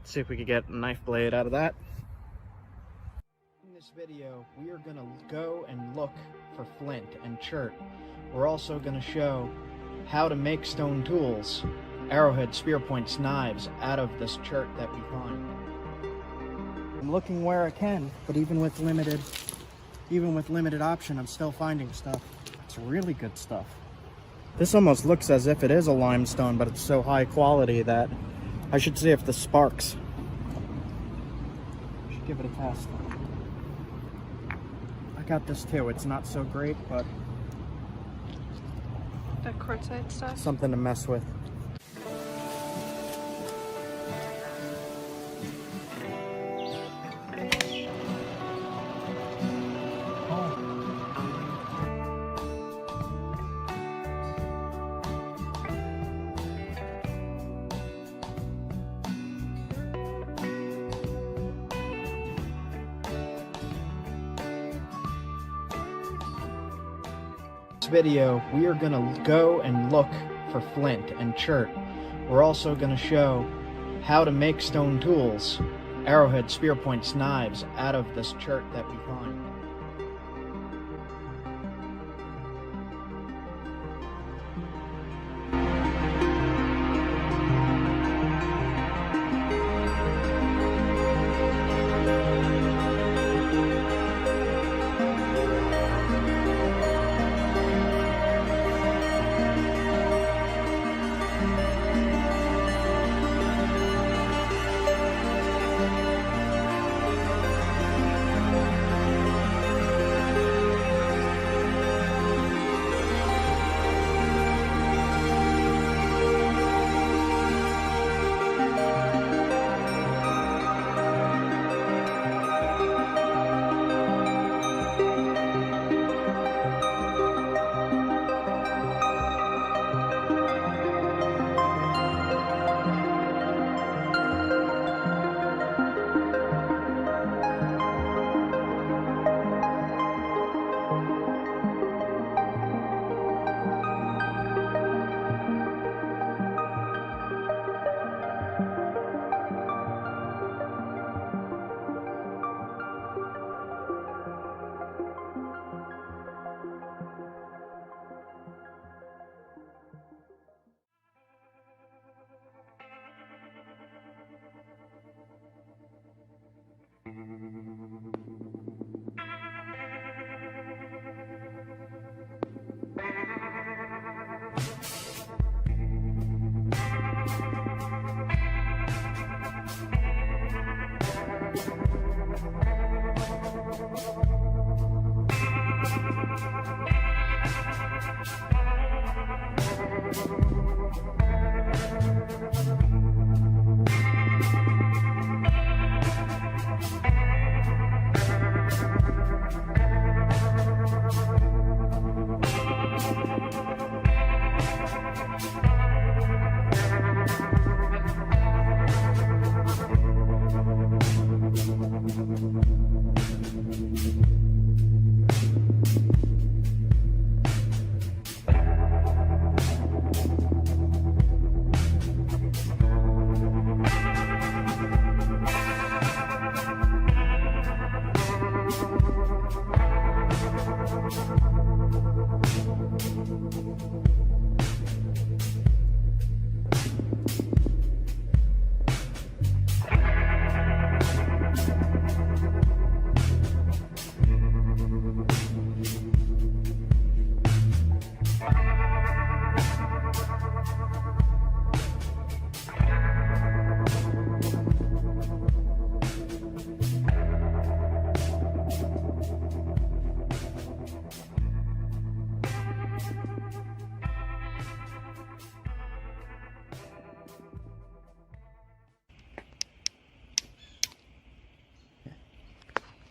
Let's see if we could get a knife blade out of that. In this video, we are going to go and look for flint and chert. We're also going to show how to make stone tools, arrowheads, spear points, knives out of this chert that we find. I'm looking where I can, but even with limited option, I'm still finding stuff. It's really good stuff. This almost looks as if it is a limestone, but it's so high quality that I should see if this sparks. Should give it a test. I got this too. It's not so great, but the quartzite stuff. Something to mess with. Video, we are going to go and look for flint and chert. We're also going to show how to make stone tools, arrowheads, spear points, knives out of this chert that we find.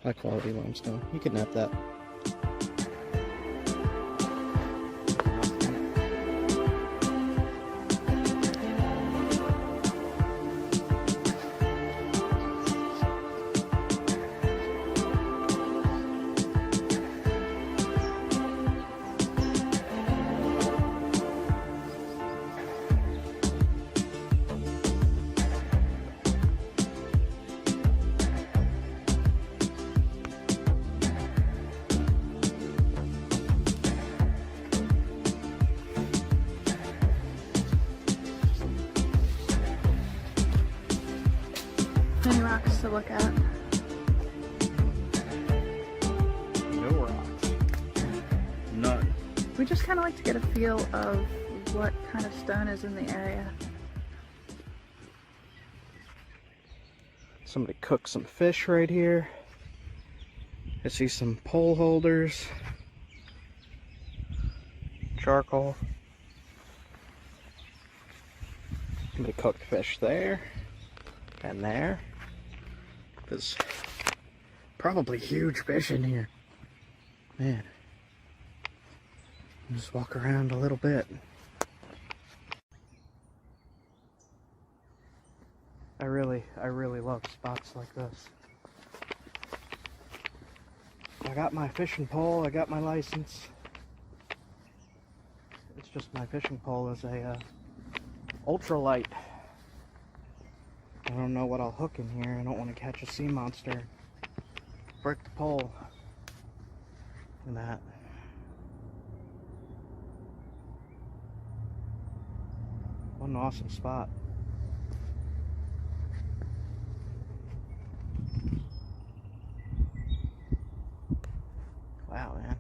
High quality limestone. You could nap that. Any rocks to look at? No rocks. None. We just kind of like to get a feel of what kind of stone is in the area. Somebody cooked some fish right here. I see some pole holders. Charcoal. Somebody cooked fish there. And there. There's probably huge fish in here. Man. Just walk around a little bit. I really love spots like this. I got my fishing pole, I got my license. It's just my fishing pole is a ultralight. I don't know what I'll hook in here. I don't want to catch a sea monster. Break the pole. And that. What an awesome spot. Wow, man.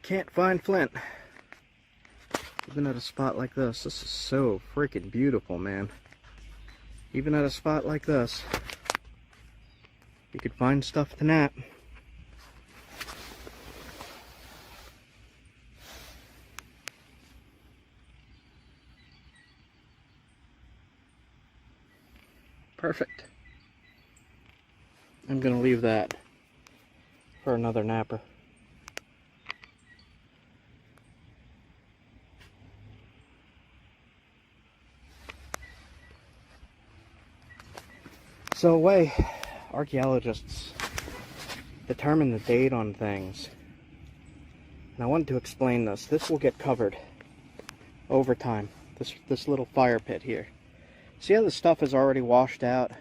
Can't find flint. Even at a spot like this. This is so freaking beautiful, man. Even at a spot like this, you could find stuff to knap. Perfect. I'm gonna leave that for another napper. So the way archaeologists determine the date on things, and I wanted to explain this. This will get covered over time. This little fire pit here. See how the stuff is already washed out?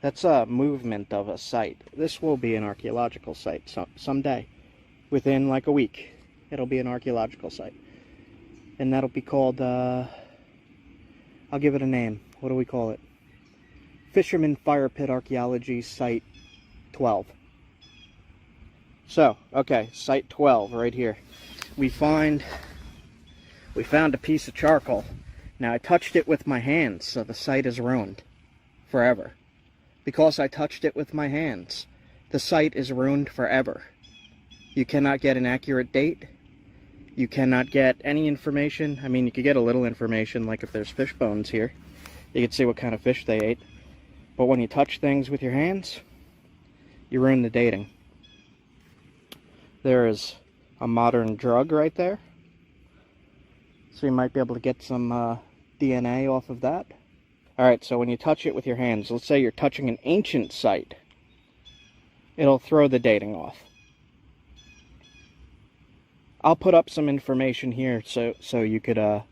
That's a movement of a site. This will be an archaeological site someday. Within like a week, it'll be an archaeological site. And that'll be called, I'll give it a name. What do we call it? Fisherman Fire Pit Archaeology Site 12. So, okay, Site 12 right here. We found a piece of charcoal. Now I touched it with my hands, so the site is ruined forever. Because I touched it with my hands, the site is ruined forever. You cannot get an accurate date. You cannot get any information. I mean, you could get a little information, like if there's fish bones here. You could see what kind of fish they ate. But when you touch things with your hands, you ruin the dating. There is a modern drug right there. So you might be able to get some DNA off of that. Alright, so when you touch it with your hands, let's say you're touching an ancient site, it'll throw the dating off. I'll put up some information here so you could, I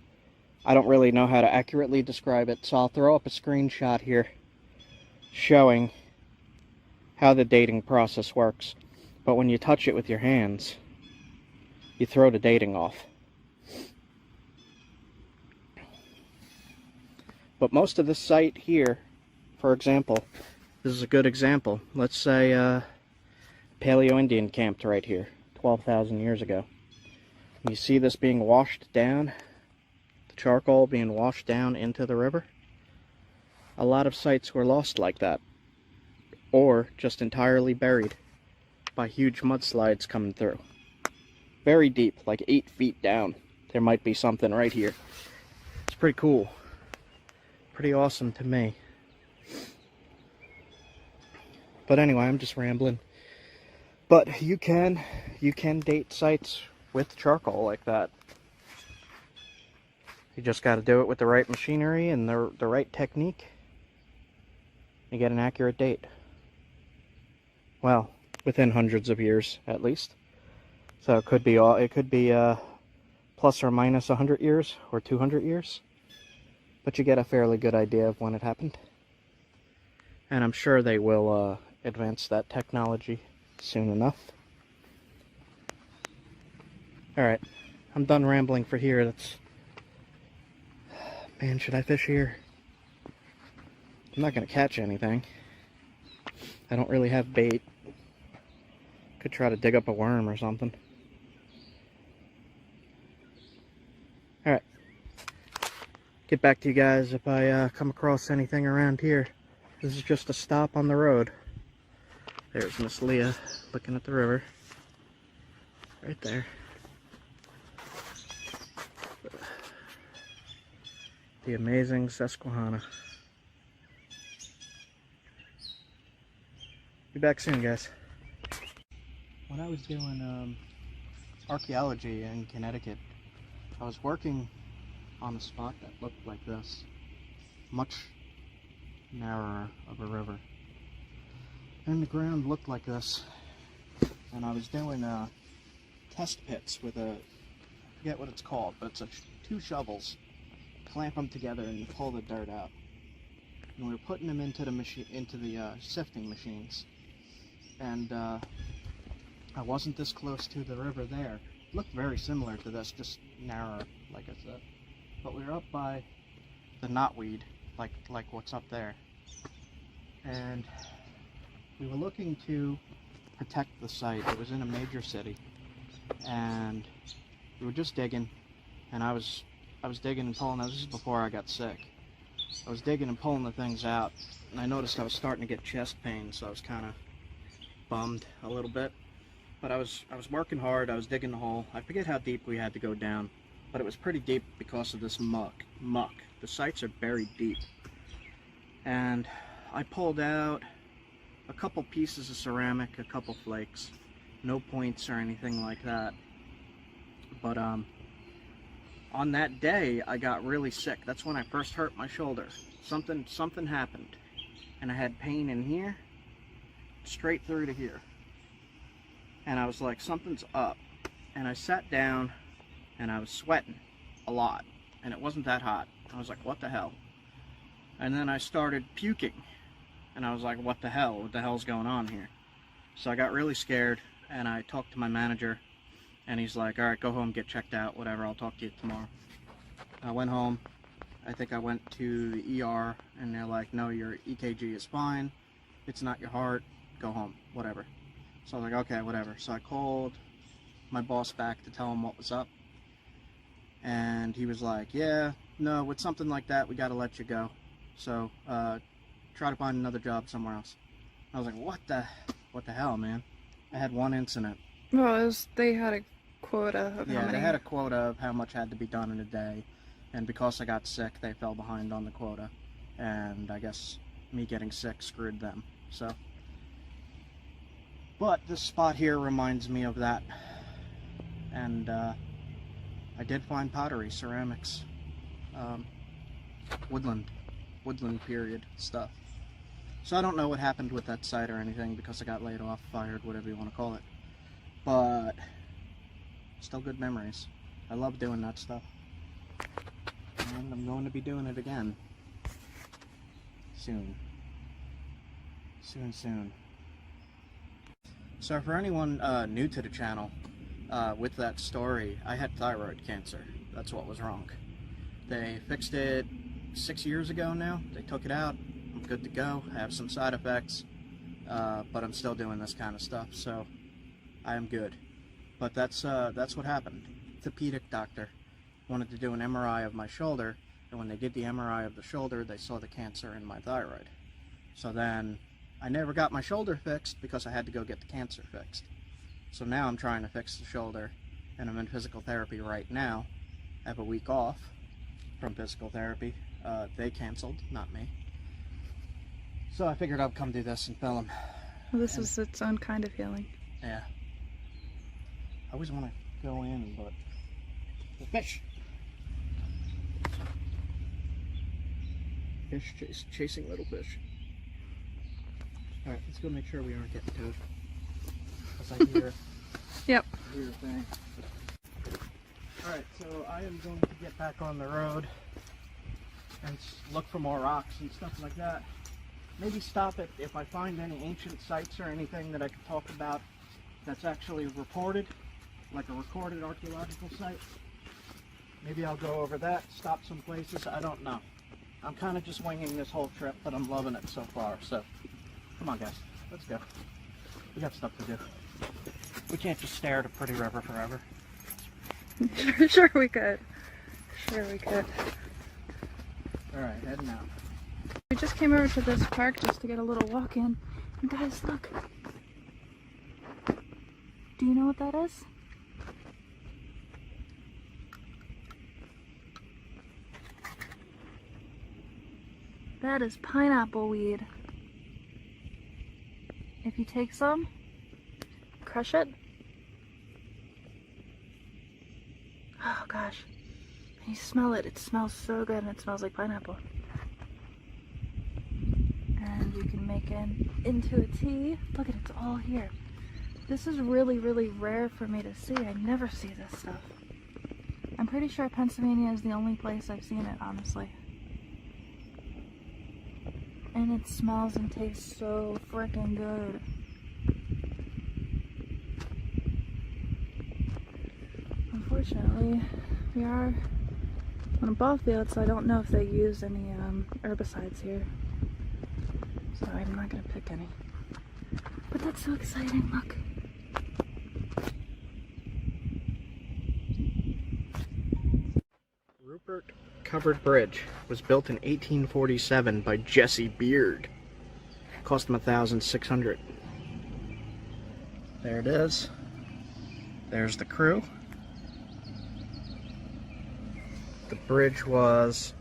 don't really know how to accurately describe it, so I'll throw up a screenshot here showing how the dating process works. But when you touch it with your hands, you throw the dating off. But most of the site here, for example, this is a good example. Let's say Paleo-Indian camped right here 12,000 years ago. You see this being washed down, the charcoal being washed down into the river? A lot of sites were lost like that, or just entirely buried by huge mudslides coming through. Very deep, like 8 feet down. There might be something right here. It's pretty cool. Pretty awesome to me. But anyway, I'm just rambling. But you can date sites with charcoal like that. You just got to do it with the right machinery and the right technique. You get an accurate date. Well, within hundreds of years at least. So it could be plus or minus 100 years or 200 years. But you get a fairly good idea of when it happened. And I'm sure they will advance that technology soon enough. Alright, I'm done rambling for here. Man, should I fish here? I'm not gonna catch anything. I don't really have bait. Could try to dig up a worm or something. Alright. Get back to you guys if I come across anything around here. This is just a stop on the road. There's Miss Leah looking at the river. Right there. The amazing Susquehanna. Be back soon, guys. When I was doing archaeology in Connecticut, I was working on a spot that looked like this. Much narrower of a river. And the ground looked like this. And I was doing test pits with I forget what it's called, but it's two shovels. Clamp them together and you pull the dirt out. And we were putting them into the sifting machines. And I wasn't this close to the river there. It looked very similar to this, just narrower, like I said. But we were up by the knotweed, like what's up there. And we were looking to protect the site. It was in a major city. And we were just digging, and I was digging and pulling. Now, this is before I got sick. I was digging and pulling the things out, and I noticed I was starting to get chest pain, so I was kind of bummed a little bit. But I was working hard. I was digging the hole. I forget how deep we had to go down, but it was pretty deep because of this muck. The sites are buried deep. And I pulled out a couple pieces of ceramic, a couple flakes. No points or anything like that. But on that day, I got really sick. That's when I first hurt my shoulder. Something happened. And I had pain in here, straight through to here. And I was like, something's up. And I sat down, and I was sweating a lot. And it wasn't that hot. I was like, what the hell? And then I started puking. And I was like, what the hell? What the hell's going on here? So I got really scared, and I talked to my manager. And he's like, all right, go home, get checked out, whatever, I'll talk to you tomorrow. I went home. I think I went to the ER, and they're like, no, your EKG is fine. It's not your heart. Go home, whatever. So I was like, okay, whatever. So I called my boss back to tell him what was up. And he was like, yeah, no, with something like that, we got to let you go. So try to find another job somewhere else. I was like, what the hell, man? I had one incident. Well, they had a quota of how many? They had a quota of how much had to be done in a day, and because I got sick, they fell behind on the quota, and I guess me getting sick screwed them. So, but this spot here reminds me of that, and I did find pottery, ceramics, woodland period stuff. So I don't know what happened with that site or anything because I got laid off, fired, whatever you want to call it. But still good memories. I love doing that stuff. And I'm going to be doing it again. Soon. Soon. So for anyone new to the channel, with that story, I had thyroid cancer. That's what was wrong. They fixed it 6 years ago now. They took it out. I'm good to go. I have some side effects, but I'm still doing this kind of stuff, so I am good. But that's what happened. Orthopedic doctor wanted to do an MRI of my shoulder, and when they did the MRI of the shoulder, they saw the cancer in my thyroid. So then I never got my shoulder fixed because I had to go get the cancer fixed. So now I'm trying to fix the shoulder, and I'm in physical therapy right now. I have a week off from physical therapy. They canceled, not me. So I figured I'd come do this and film. Well, this is its own kind of healing. Yeah. I always want to go in, but the fish. Fish chasing little fish. All right, let's go make sure we aren't getting towed. Because I hear. Yep. I hear a thing. All right, so I am going to get back on the road and look for more rocks and stuff like that. maybe stop it if I find any ancient sites or anything that I can talk about that's actually reported, like a recorded archaeological site. Maybe I'll go over that, stop some places, I don't know. I'm kind of just winging this whole trip, but I'm loving it so far. So, come on guys, let's go. We got stuff to do. We can't just stare at a pretty river forever. Sure we could. Sure we could. Alright, heading out. We just came over to this park just to get a little walk in. And guys, look. Do you know what that is? That is pineapple weed. If you take some, crush it. Oh gosh. And you smell it. It smells so good and it smells like pineapple. And you can make it into a tea. Look at it, it's all here. This is really, really rare for me to see. I never see this stuff. I'm pretty sure Pennsylvania is the only place I've seen it, honestly. And it smells and tastes so freaking good. Unfortunately, we are on a ball field, so I don't know if they use any herbicides here. So I'm not gonna pick any. But that's so exciting, look. Rupert Covered Bridge was built in 1847 by Jesse Beard. Cost him $1,600. There it is. There's the crew. The bridge was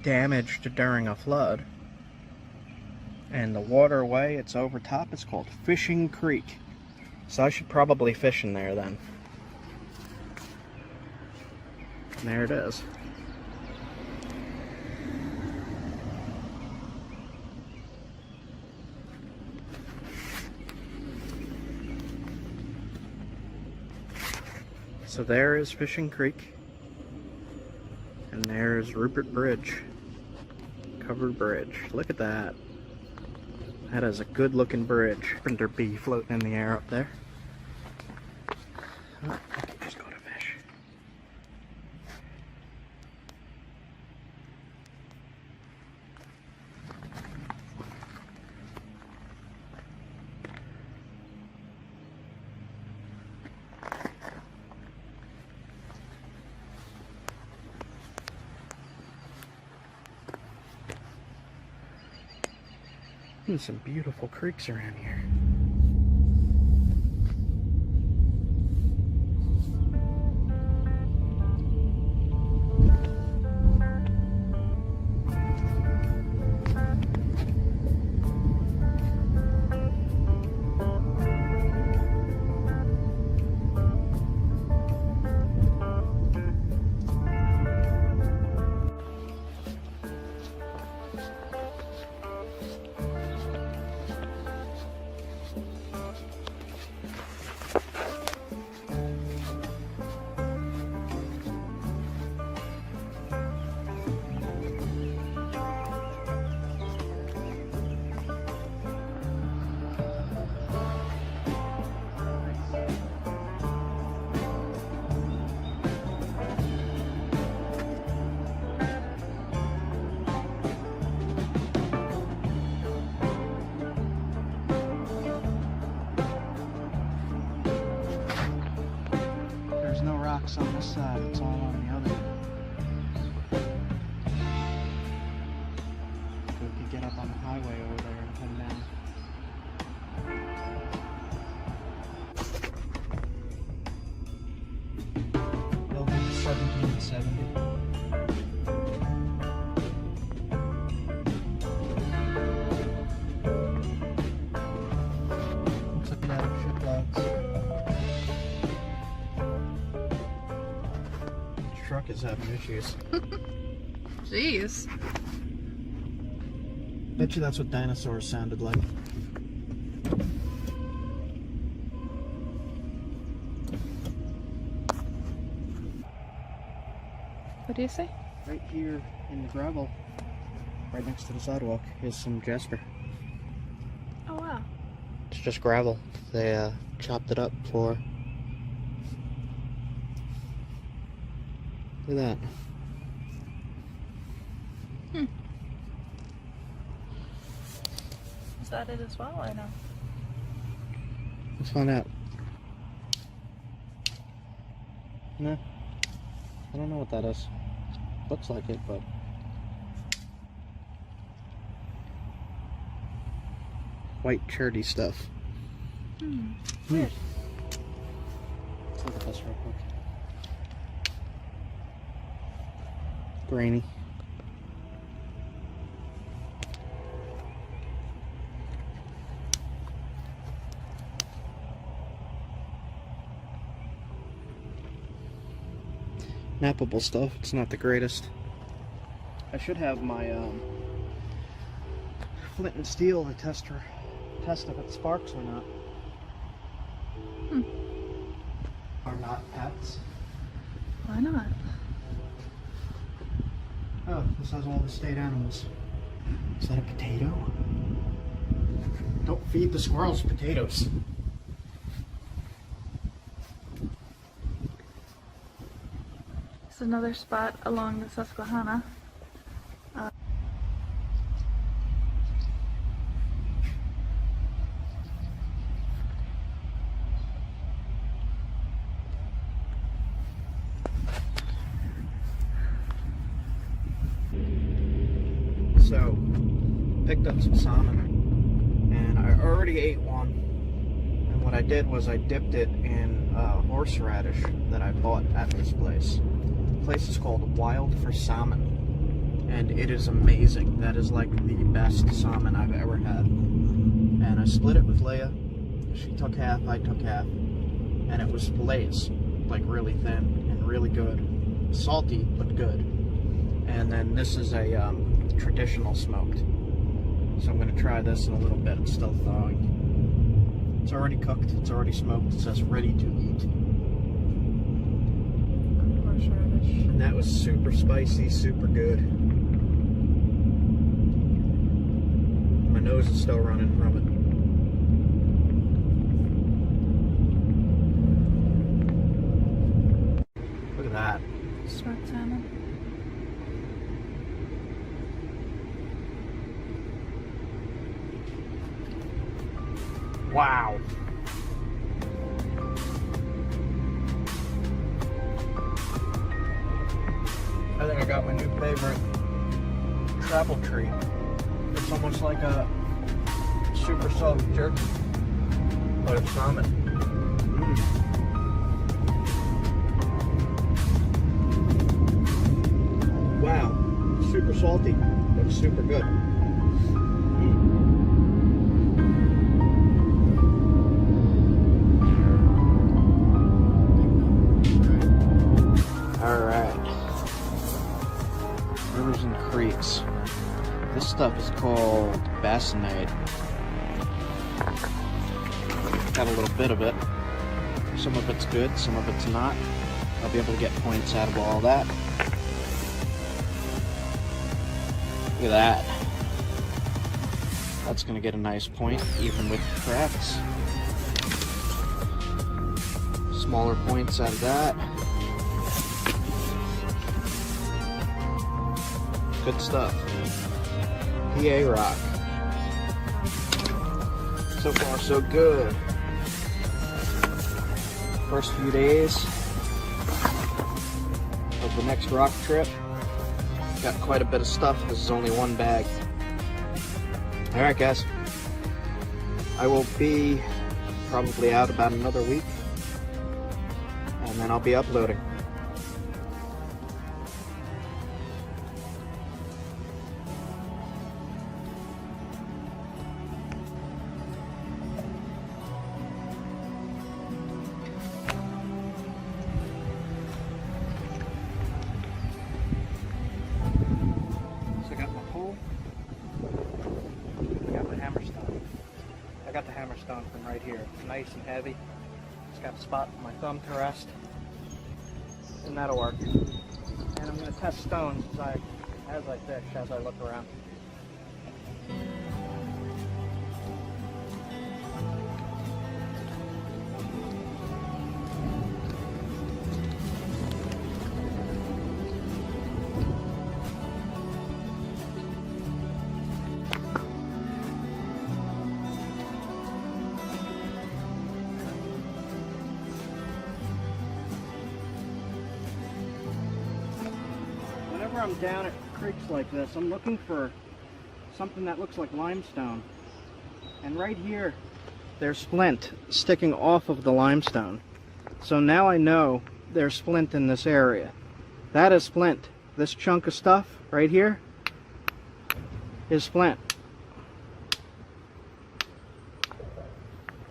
damaged during a flood. And the waterway it's over top is called Fishing Creek. So I should probably fish in there then. And there it is. So there is Fishing Creek. And there's Rupert Bridge. Covered bridge. Look at that. That is a good looking bridge. Printer bee floating in the air up there. Oh, I can just go to fish. There's some beautiful creeks around here. On this side, it's all on the other. So we could get up on the highway over there and come down. Built in 1770. Looks like that shiploads. Truck is having issues. Jeez. Bet you that's what dinosaurs sounded like. What do you say? Right here in the gravel, right next to the sidewalk is some jasper. Oh wow. It's just gravel. They chopped it up for... Look at that. Is that it as well or no? Let's find out. No. I don't know what that is. Looks like it, but... White cherty stuff. Weird. Let's look at this real quick. Grainy. Knappable stuff. It's not the greatest. I should have my flint and steel to test if it sparks or not. Are not pets. Why not? Oh, this has all the state animals. Is that a potato? Don't feed the squirrels potatoes. It's another spot along the Susquehanna. So, picked up some salmon, and I already ate one. And what I did was I dipped it in horseradish that I bought at this place. The place is called Wild for Salmon, and it is amazing. That is like the best salmon I've ever had. And I split it with Leia. She took half, I took half, and it was fillets, like really thin and really good. Salty, but good. And then this is a traditional smoked. So I'm going to try this in a little bit. It's still thawing. It's already cooked. It's already smoked. It says ready to eat. And that was super spicy, super good. My nose is still running from it. Look at that. Smoked salmon. Wow. I think I got my new favorite travel treat. It's almost like a super soft jerky, but it's salmon. Wow, super salty, but super good. Rivers and creeks. This stuff is called bassinite. Got a little bit of it. Some of it's good, some of it's not. I'll be able to get points out of all that. Look at that. That's gonna get a nice point, even with crafts. Smaller points out of that. Good stuff. PA rock. So far, so good. First few days of the next rock trip. Got quite a bit of stuff. This is only one bag. Alright, guys. I will be probably out about another week. And then I'll be uploading. I got the hammerstone from right here. It's nice and heavy. It's got a spot for my thumb to rest. And that'll work. And I'm going to test stones as I fish, as I look around. I'm down at creeks like this, I'm looking for something that looks like limestone. And right here, there's flint sticking off of the limestone. So now I know there's flint in this area. That is flint. This chunk of stuff right here is flint.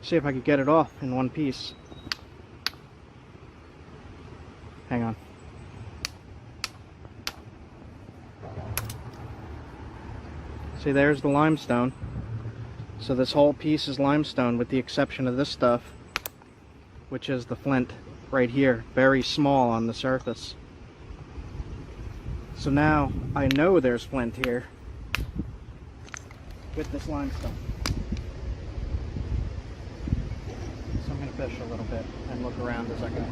See if I could get it off in one piece. Hang on. See, there's the limestone. So this whole piece is limestone with the exception of this stuff, which is the flint right here, very small on the surface. So now I know there's flint here with this limestone. So I'm going to fish a little bit and look around as I go.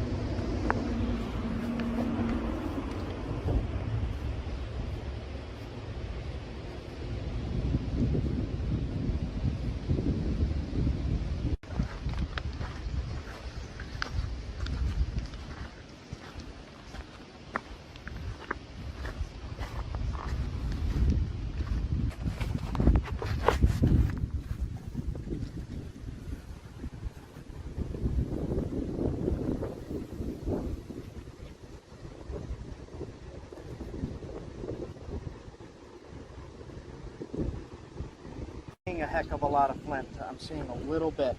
A heck of a lot of flint. I'm seeing a little bit,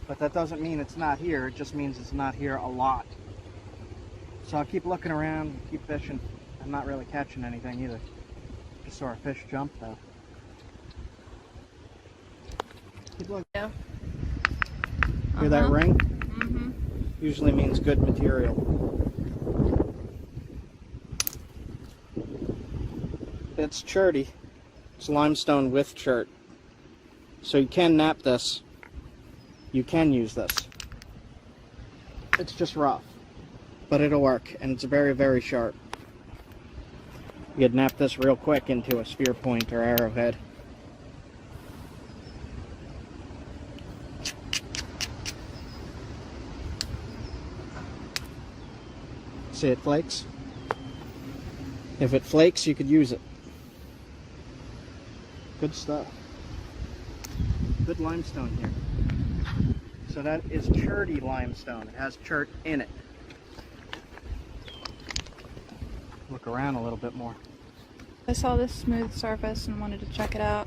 but that doesn't mean it's not here. It just means it's not here a lot. So I'll keep looking around, keep fishing. I'm not really catching anything either. Just saw a fish jump though. Keep looking. Yeah. Hear that ring? Mm-hmm. Usually means good material. It's cherty. It's limestone with chert. So you can knap this. You can use this. It's just rough, but it'll work, and it's very, very sharp. You could knap this real quick into a spear point or arrowhead. See, it flakes. If it flakes, you could use it. Good stuff. Good limestone here. So that is cherty limestone. It has chert in it. Look around a little bit more. I saw this smooth surface and wanted to check it out.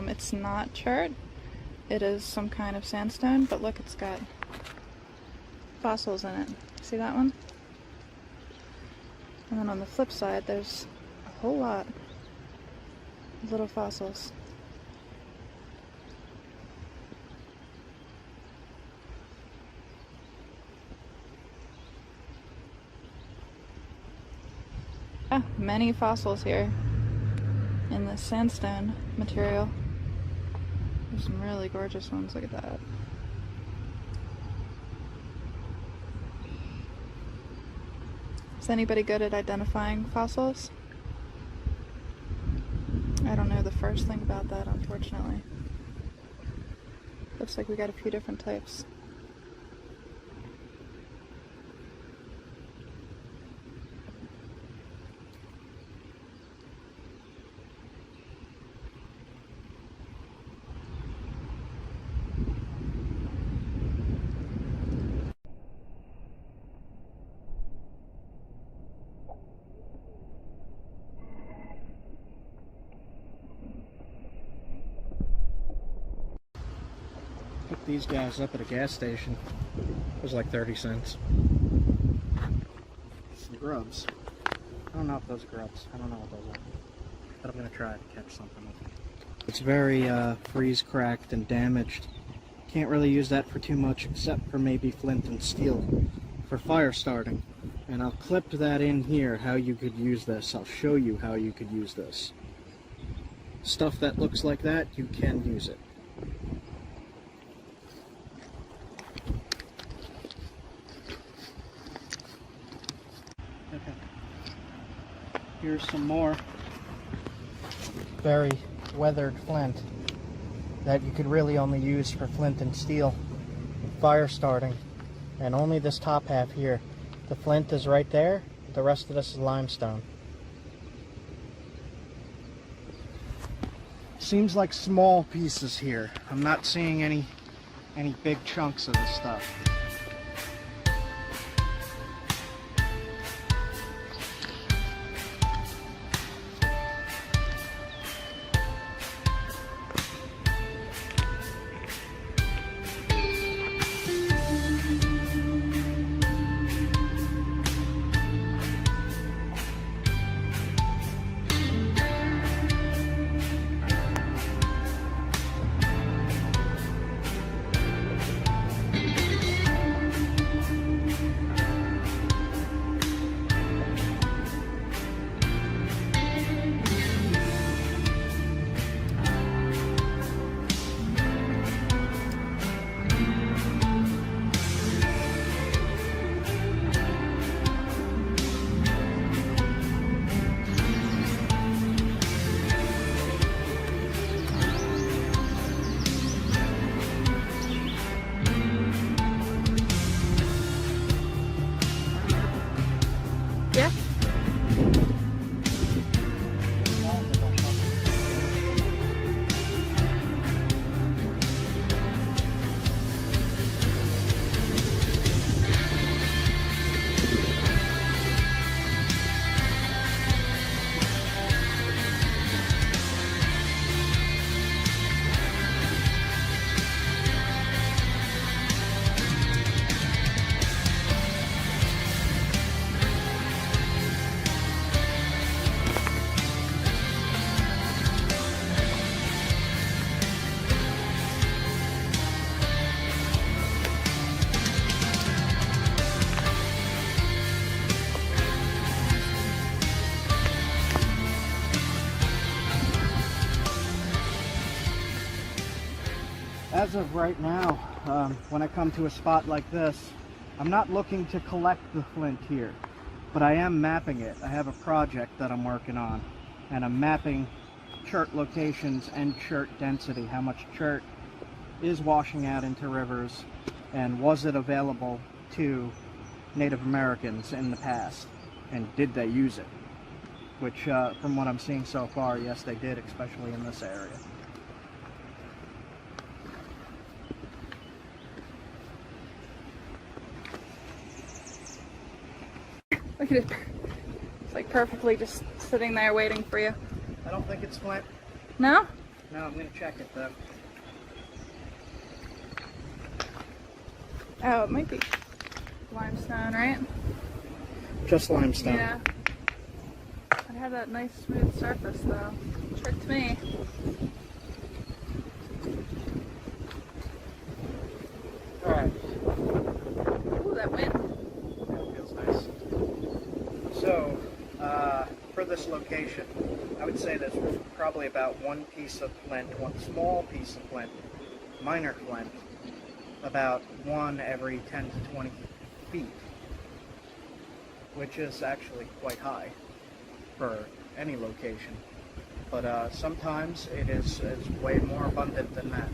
It's not chert. It is some kind of sandstone, but look, it's got fossils in it. See that one? And then on the flip side, there's a whole lot of little fossils. Ah, many fossils here in this sandstone material. There's some really gorgeous ones, look at that. Is anybody good at identifying fossils? I don't know the first thing about that, unfortunately. Looks like we got a few different types. Picked these guys up at a gas station. It was like 30 cents. Some grubs. I don't know if those are grubs. I don't know what those are. But I'm going to try to catch something with them. It's very freeze cracked and damaged. Can't really use that for too much except for maybe flint and steel for fire starting. And I'll clip that in here how you could use this. I'll show you how you could use this. Stuff that looks like that, you can use it. Okay. Here's some more very weathered flint that you could really only use for flint and steel fire starting, and only this top half here. The flint is right there, The rest of this is limestone. Seems like small pieces here. I'm not seeing any big chunks of this stuff. Yeah? As of right now, when I come to a spot like this, I'm not looking to collect the flint here, but I am mapping it. I have a project that I'm working on, and I'm mapping chert locations and chert density, how much chert is washing out into rivers, and was it available to Native Americans in the past, and did they use it? Which, from what I'm seeing so far, yes they did, especially in this area. Look at it. It's like perfectly just sitting there waiting for you. I don't think it's flint. No? No, I'm going to check it though. Oh, it might be limestone, right? Just limestone. Yeah. It had that nice smooth surface though. Tricked me. Alright. Ooh, that wind. That feels nice. So, for this location, I would say there's probably about one piece of flint, one small piece of flint, minor flint, about one every 10 to 20 feet, which is actually quite high for any location. But sometimes it is way more abundant than that.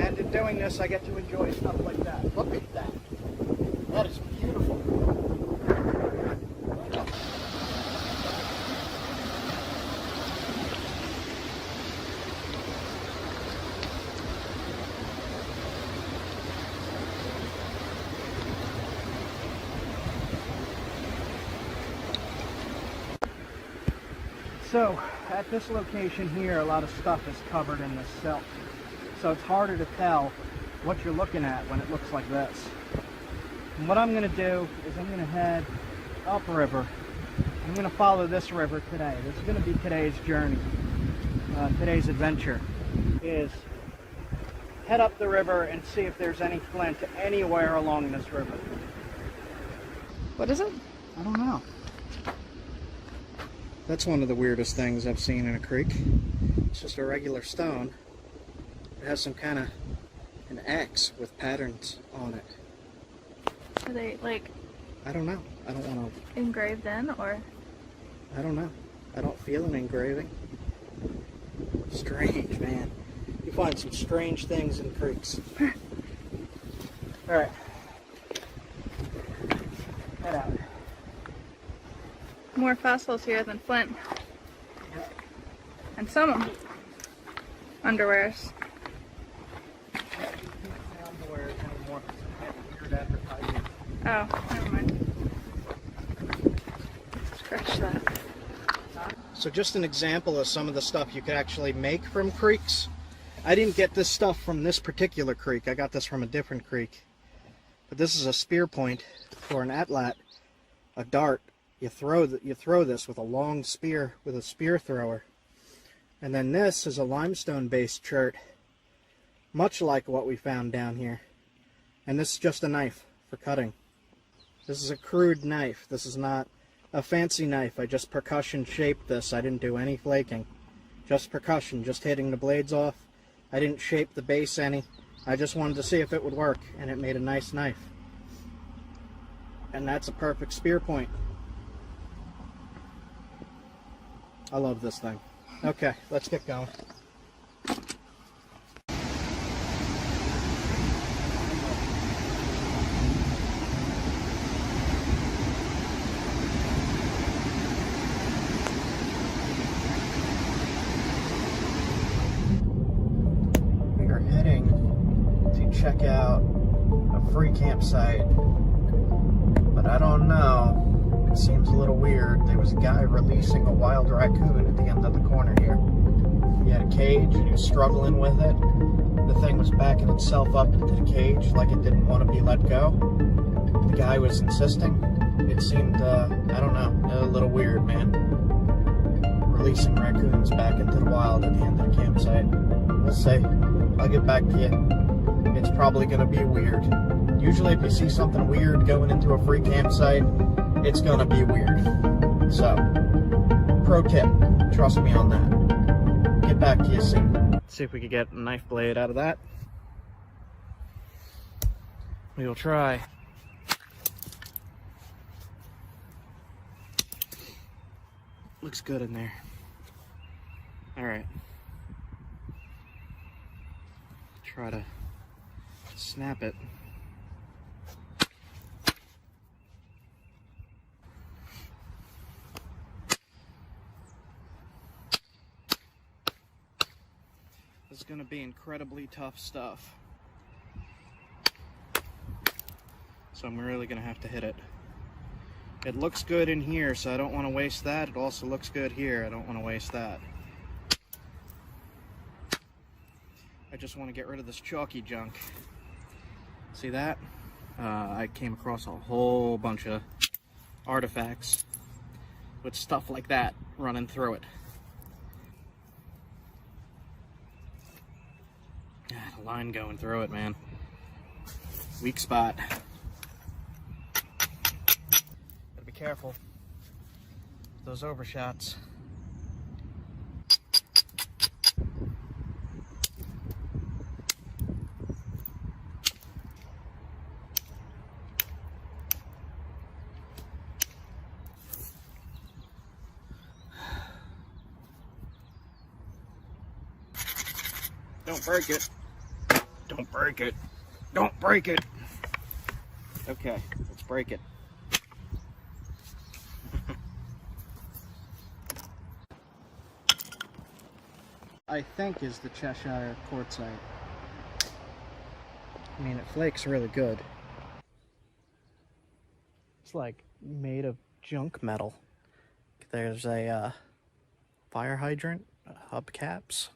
And in doing this, I get to enjoy stuff like that. Look at that. That is beautiful. So, at this location here, a lot of stuff is covered in this silt. So it's harder to tell what you're looking at when it looks like this. And what I'm going to do is I'm going to head upriver. I'm going to follow this river today. This is going to be today's journey. Today's adventure is head up the river and see if there's any flint anywhere along this river. What is it? I don't know. That's one of the weirdest things I've seen in a creek. It's just a regular stone. It has some kind of an X with patterns on it. Are they like I don't know. I don't want to... engraved in, or? I don't know. I don't feel an engraving. Strange, man. You find some strange things in creeks. Alright. Head out. More fossils here than Flint. Yep. And some underwears. Oh, never mind. Scratch that. So just an example of some of the stuff you could actually make from creeks. I didn't get this stuff from this particular creek. I got this from a different creek. But this is a spear point for an atlat, a dart. You throw this with a long spear, with a spear thrower. And then this is a limestone-based chert, much like what we found down here. And this is just a knife for cutting. This is a crude knife. This is not a fancy knife. I just percussion shaped this. I didn't do any flaking. Just percussion, just hitting the blades off. I didn't shape the base any. I just wanted to see if it would work, and it made a nice knife. And that's a perfect spear point. I love this thing. Okay, let's get going. We are heading to check out a free campsite, but I don't know. It seems a little weird. There was a guy releasing a wild raccoon at the end of the corner here. He had a cage and he was struggling with it. The thing was backing itself up into the cage like it didn't want to be let go. The guy was insisting. It seemed, I don't know, a little weird, man. Releasing raccoons back into the wild at the end of the campsite. We'll see. I'll get back to you. It's probably going to be weird. Usually if you see something weird going into a free campsite, it's gonna be weird. So, pro tip, trust me on that. Get back to you soon. Let's see if we can get a knife blade out of that. We will try. Looks good in there. Alright. Try to snap it. This is going to be incredibly tough stuff. So I'm really going to have to hit it. It looks good in here, so I don't want to waste that. It also looks good here. I don't want to waste that. I just want to get rid of this chalky junk. See that? I came across a whole bunch of artifacts with stuff like that running through it. The line going through it, man. Weak spot. Gotta be careful. Those overshots. Don't break it. Don't break it. Don't break it. Okay, let's break it. I think is the Cheshire quartzite. I mean, it flakes really good. It's like made of junk metal. There's a fire hydrant, hubcaps.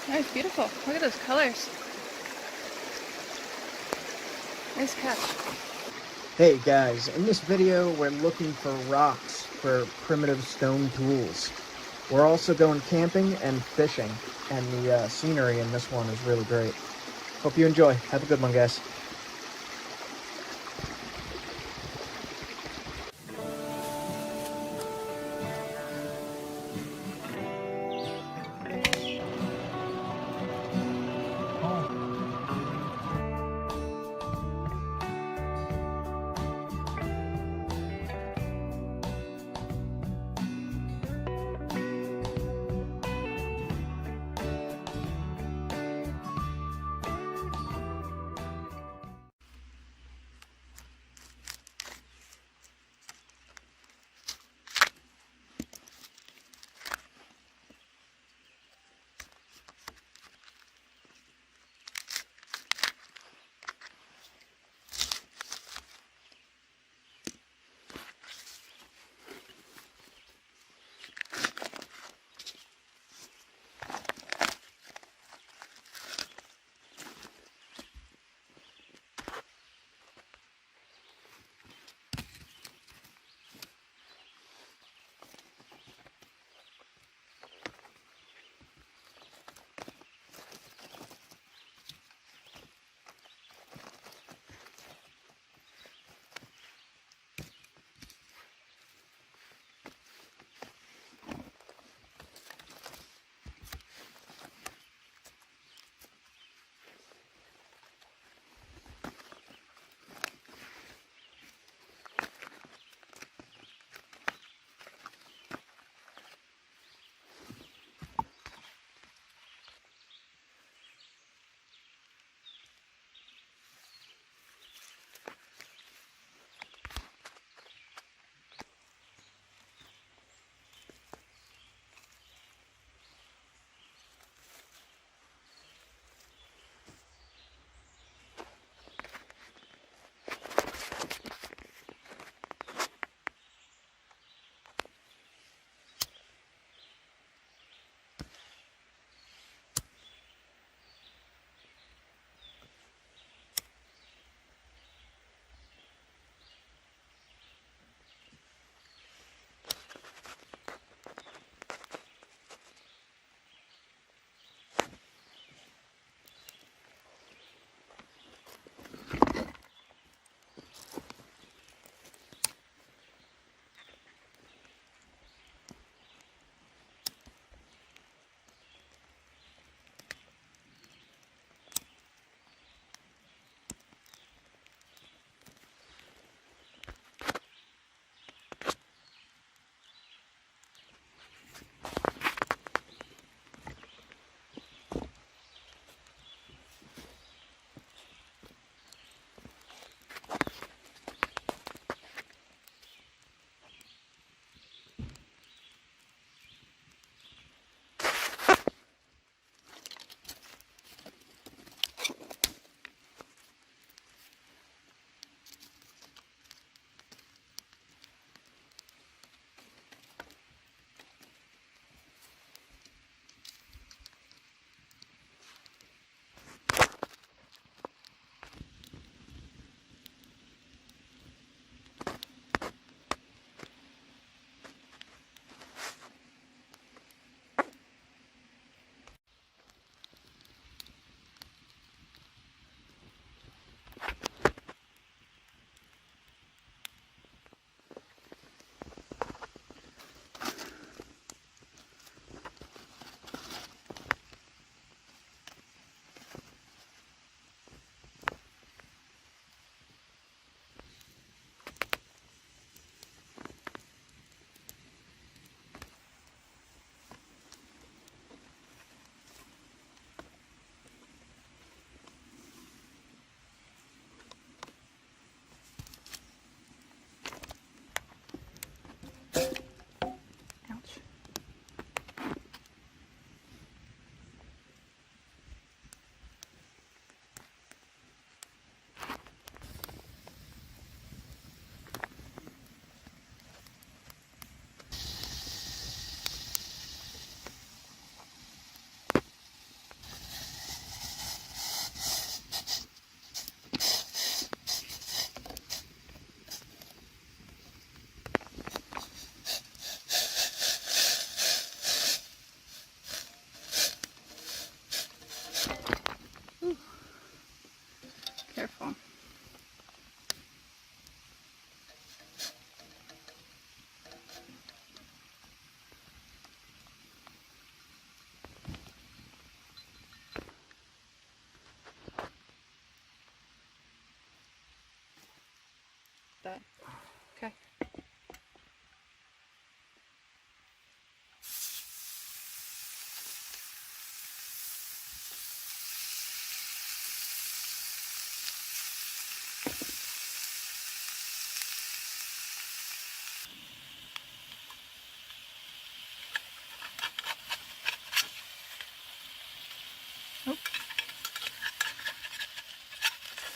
Nice, beautiful. Look at those colors. Nice catch. Hey guys, in this video we're looking for rocks for primitive stone tools. We're also going camping and fishing, and the scenery in this one is really great. Hope you enjoy. Have a good one, guys.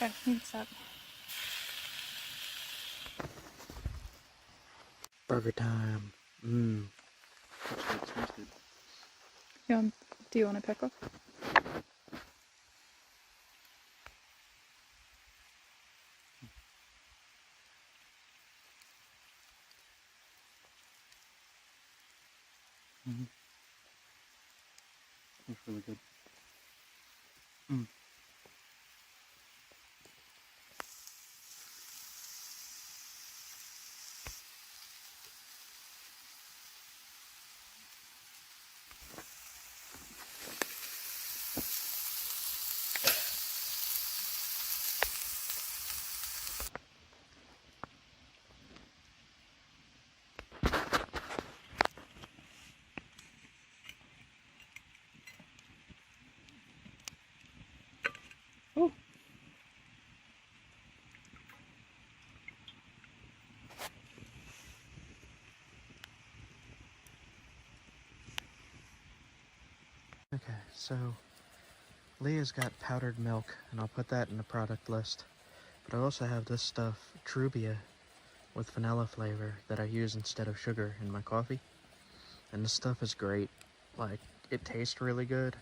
Okay, you can stop. Burger time. Mmm. Smells good. Do you want a pickle? Mm-hmm. That's really good. Mm. Oh. Okay, so Leah's got powdered milk, and I'll put that in the product list. But I also have this stuff, Trubia, with vanilla flavor that I use instead of sugar in my coffee. And this stuff is great. Like, it tastes really good.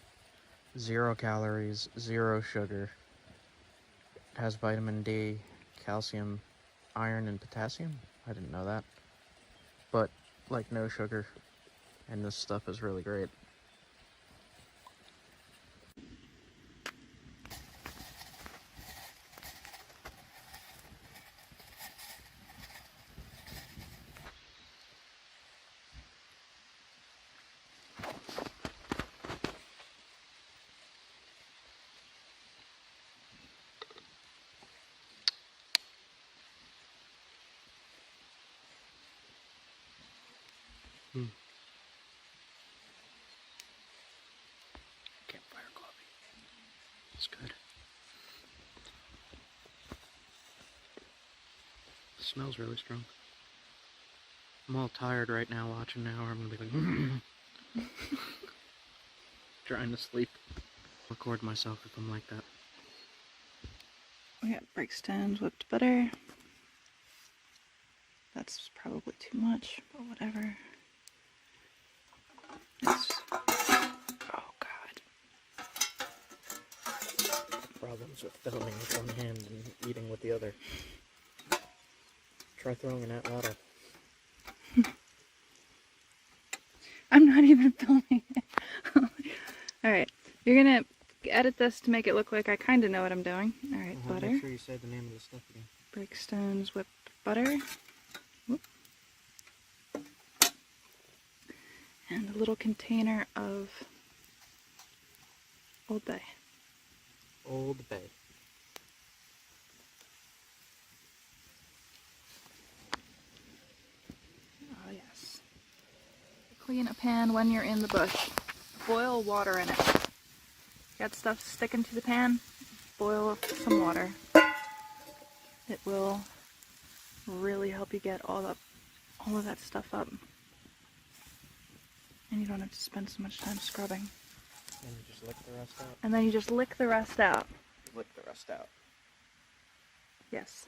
0 calories, 0 sugar. It has vitamin D, calcium, iron, and potassium. I didn't know that. But, like, no sugar. And this stuff is really great. Campfire coffee. It's good. It smells really strong. I'm all tired right now watching now, or I'm gonna be like, trying to sleep. Record myself if I'm like that. We got breakstones, whipped butter. That's probably too much, but whatever. Oh god. Problems with filming with one hand and eating with the other. Try throwing an atlatl. I'm not even filming it. Alright, you're gonna edit this to make it look like I kind of know what I'm doing. Alright, butter. Make sure you say the name of the stuff again. Breakstones, whipped butter. Whoop. And a little container of Old Bay. Old Bay. Oh yes. Clean a pan when you're in the bush. Boil water in it. Got stuff sticking to the pan? Boil some water. It will really help you get all of that stuff up. And you don't have to spend so much time scrubbing. And you just lick the rest out? And then you just lick the rest out. Lick the rest out. Yes.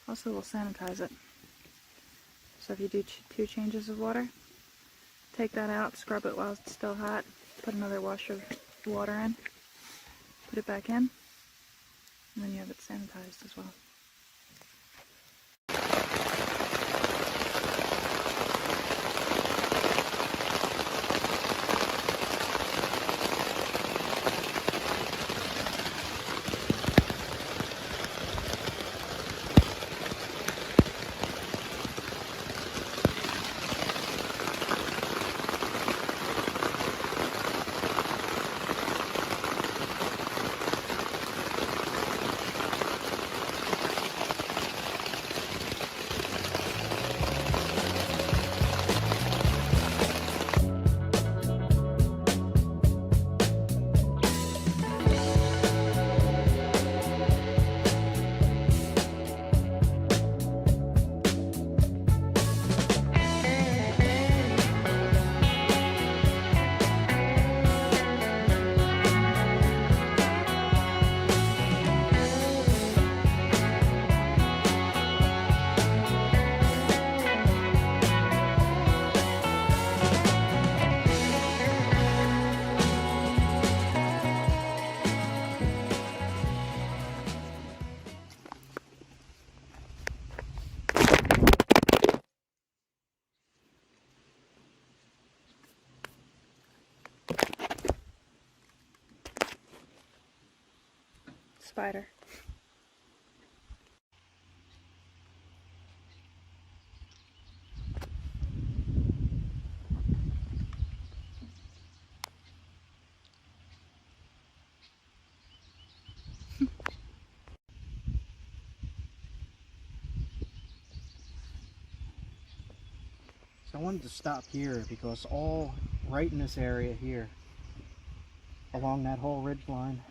Also, we'll sanitize it. So if you do 2 changes of water, take that out, scrub it while it's still hot, put another wash of water in, put it back in, and then you have it sanitized as well. spider. So I wanted to stop here because all right in this area here, along that whole ridge line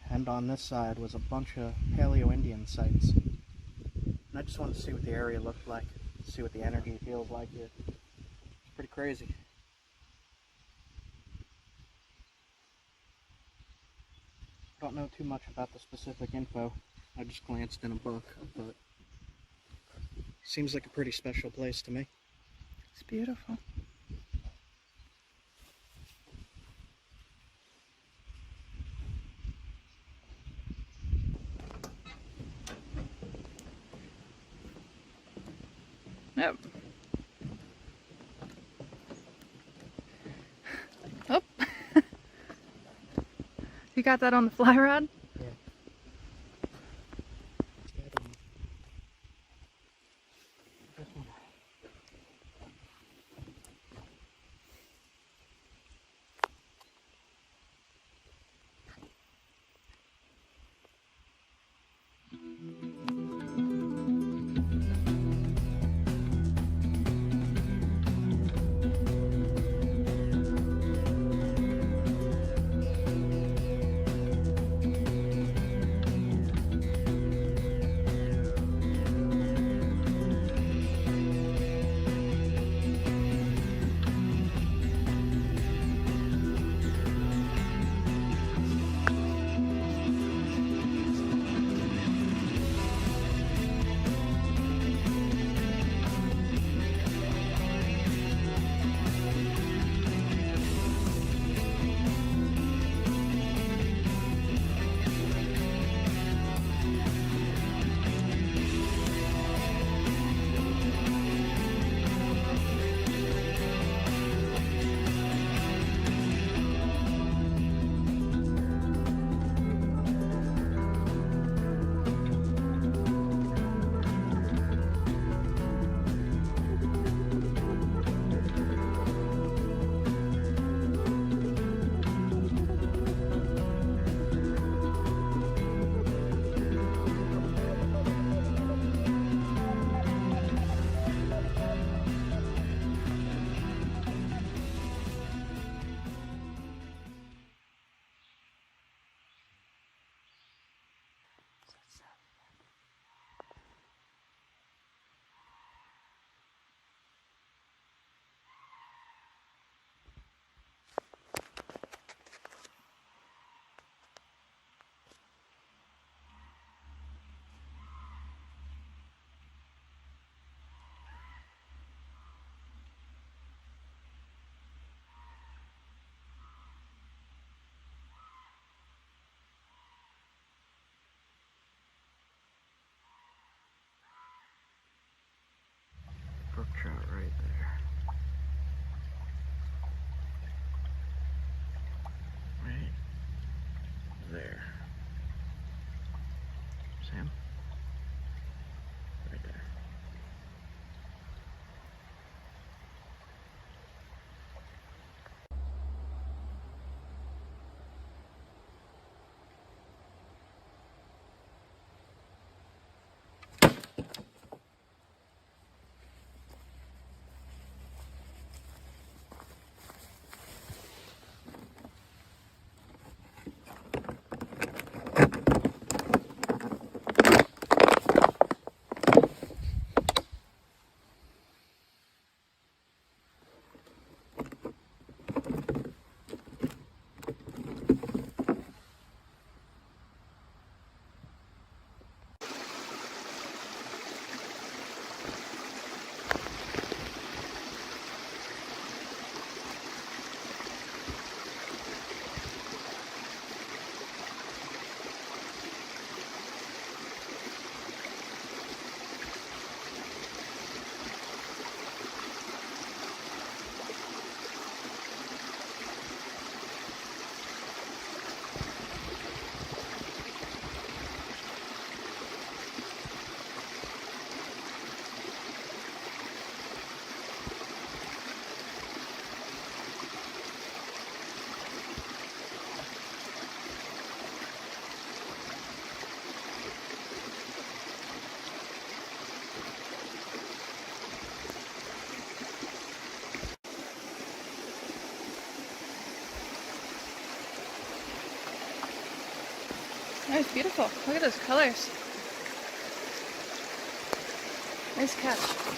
and on this side, was a bunch of Paleo-Indian sites. And I just wanted to see what the area looked like, see what the energy feels like here. It's pretty crazy. I don't know too much about the specific info. I just glanced in a book, but seems like a pretty special place to me. It's beautiful. Yep. Oh. You got that on the fly rod? Yeah. This one. it's beautiful. Look at those colors. Nice catch.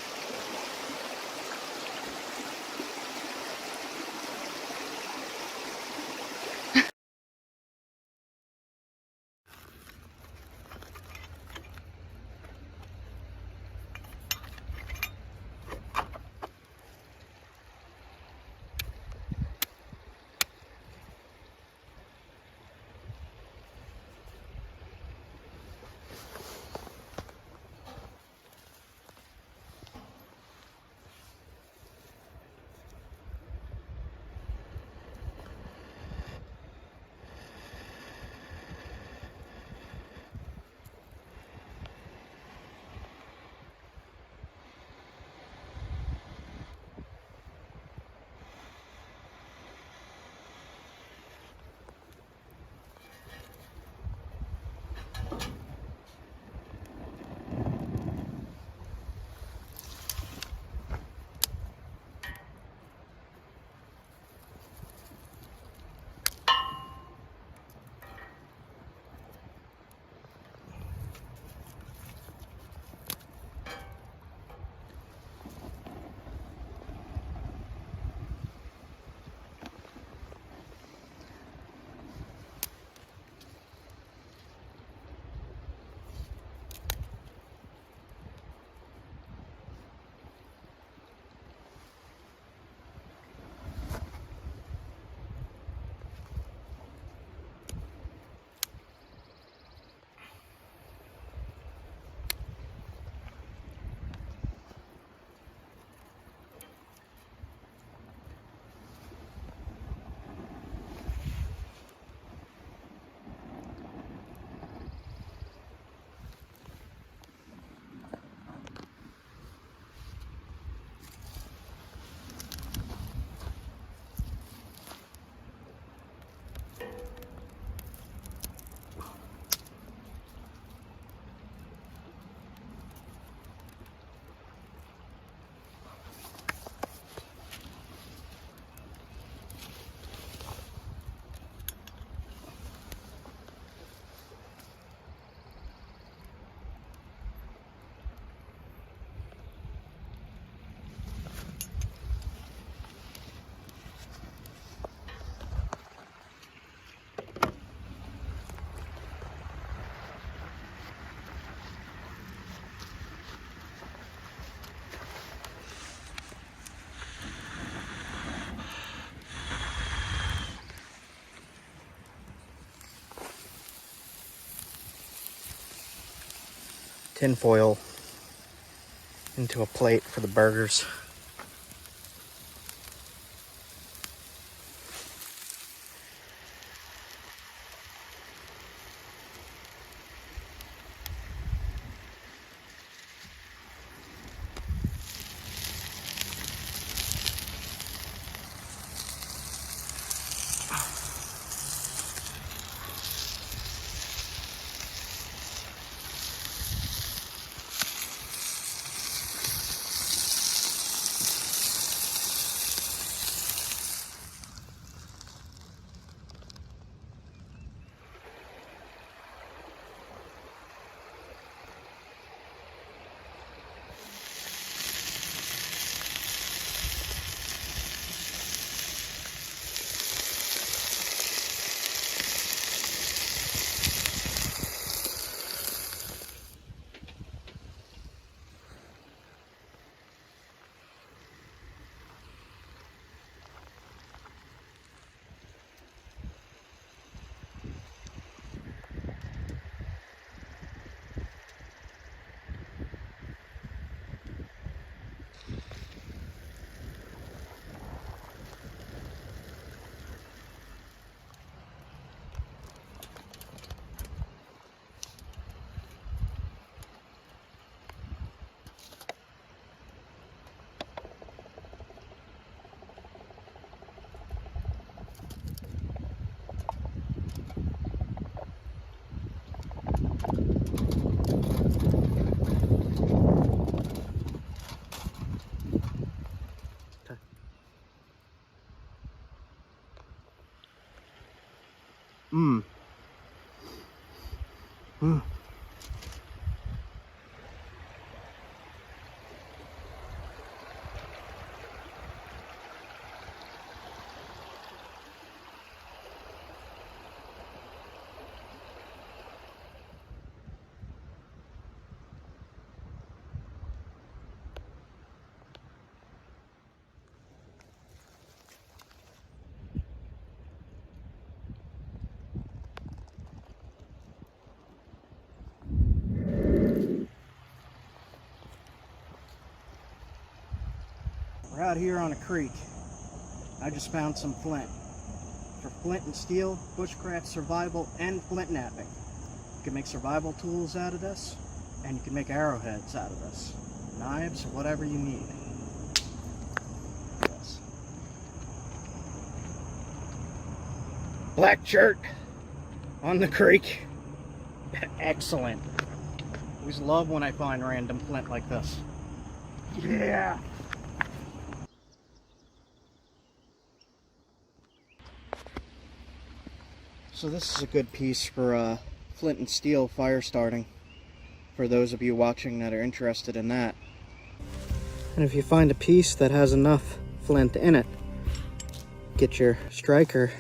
Tin foil into a plate for the burgers. We're out here on a creek. I just found some flint. For flint and steel, bushcraft survival, and flint knapping. You can make survival tools out of this, and you can make arrowheads out of this. Knives, whatever you need. Yes. Black chert on the creek. Excellent. Always love when I find random flint like this. Yeah! So this is a good piece for flint and steel fire starting, for those of you watching that are interested in that. And if you find a piece that has enough flint in it, get your striker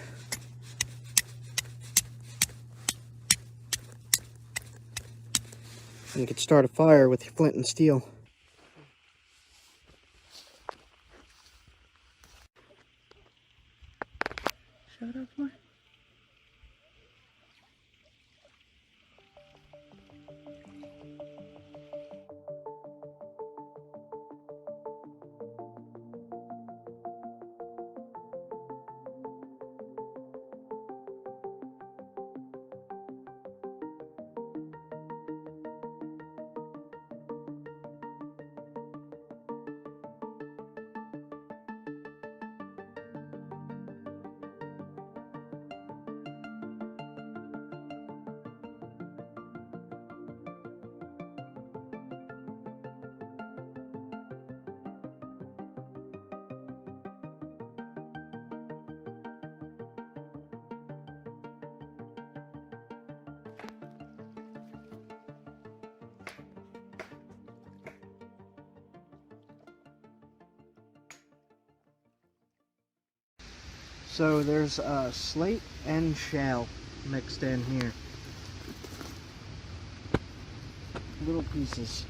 and you can start a fire with your flint and steel. Show it up more. So there's slate and shale mixed in here. Little pieces.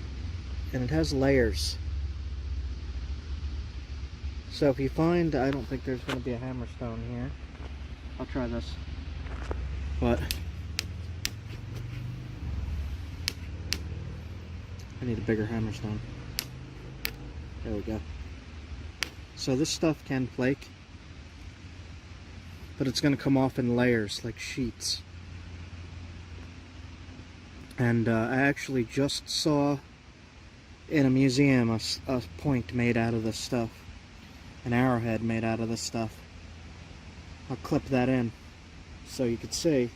And it has layers. So if you find, I don't think there's going to be a hammerstone here. I'll try this. But I need a bigger hammerstone. There we go. So this stuff can flake, but it's going to come off in layers, like sheets. And I actually just saw in a museum a point made out of this stuff. An arrowhead made out of this stuff. I'll clip that in so you can see.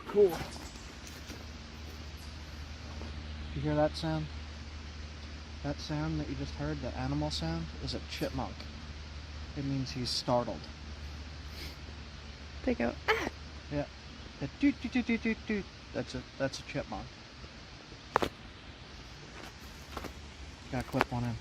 Cool. You hear that sound? That sound that you just heard, the animal sound, is a chipmunk. It means he's startled. They go, ah! Yeah. The doot doot doot doot doot doot. That's a chipmunk. Gotta clip one in.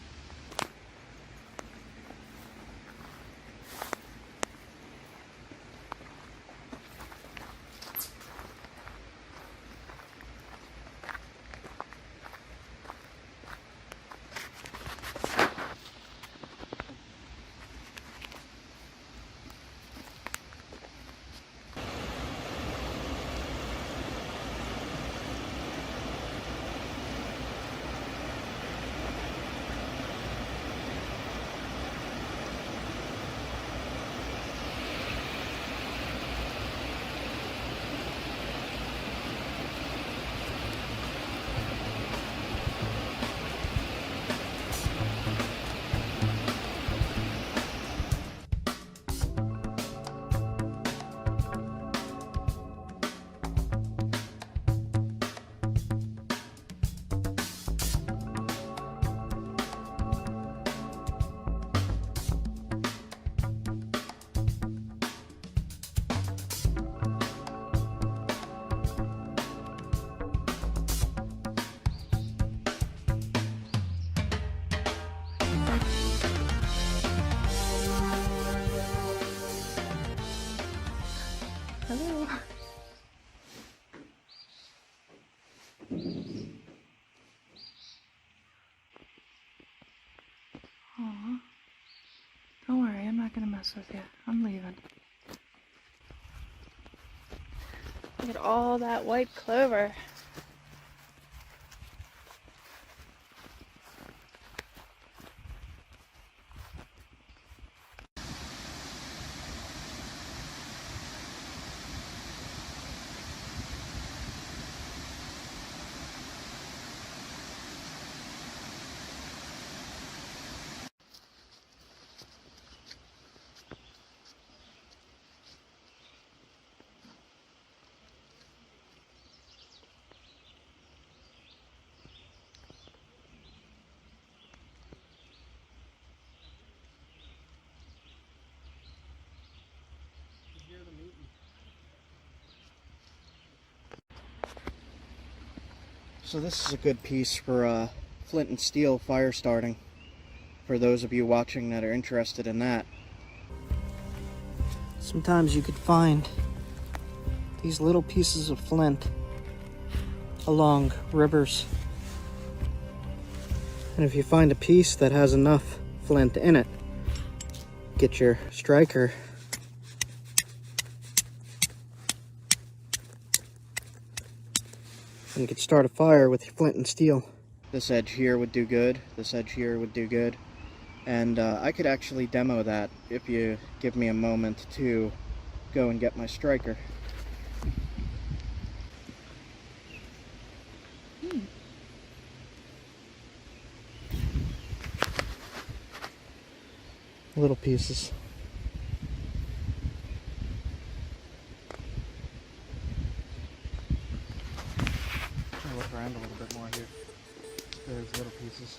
Hello. Aw. Don't worry, I'm not gonna mess with you. I'm leaving. Look at all that white clover. So this is a good piece for flint and steel fire starting, for those of you watching that are interested in that. Sometimes you could find these little pieces of flint along rivers. And if you find a piece that has enough flint in it, get your striker and you could start a fire with your flint and steel. This edge here would do good, this edge here would do good. And I could actually demo that if you give me a moment to go and get my striker. Little pieces. I'll look around a little bit more here. There's little pieces.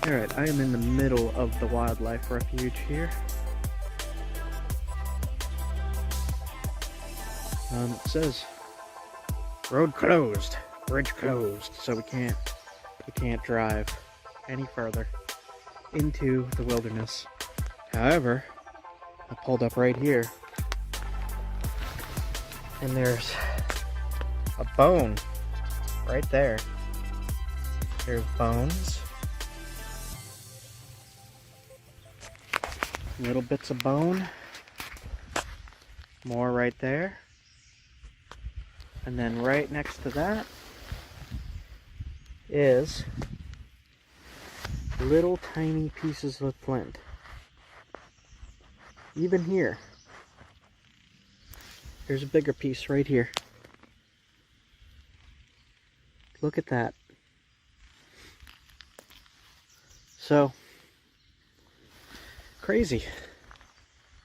Alright, I am in the middle of the wildlife refuge here. It says road closed, bridge closed, so we can't drive any further into the wilderness. However, I pulled up right here and there's a bone right there. There's bones. Little bits of bone, more right there, and then right next to that is little tiny pieces of flint. Even here, there's a bigger piece right here. Look at that. So, crazy,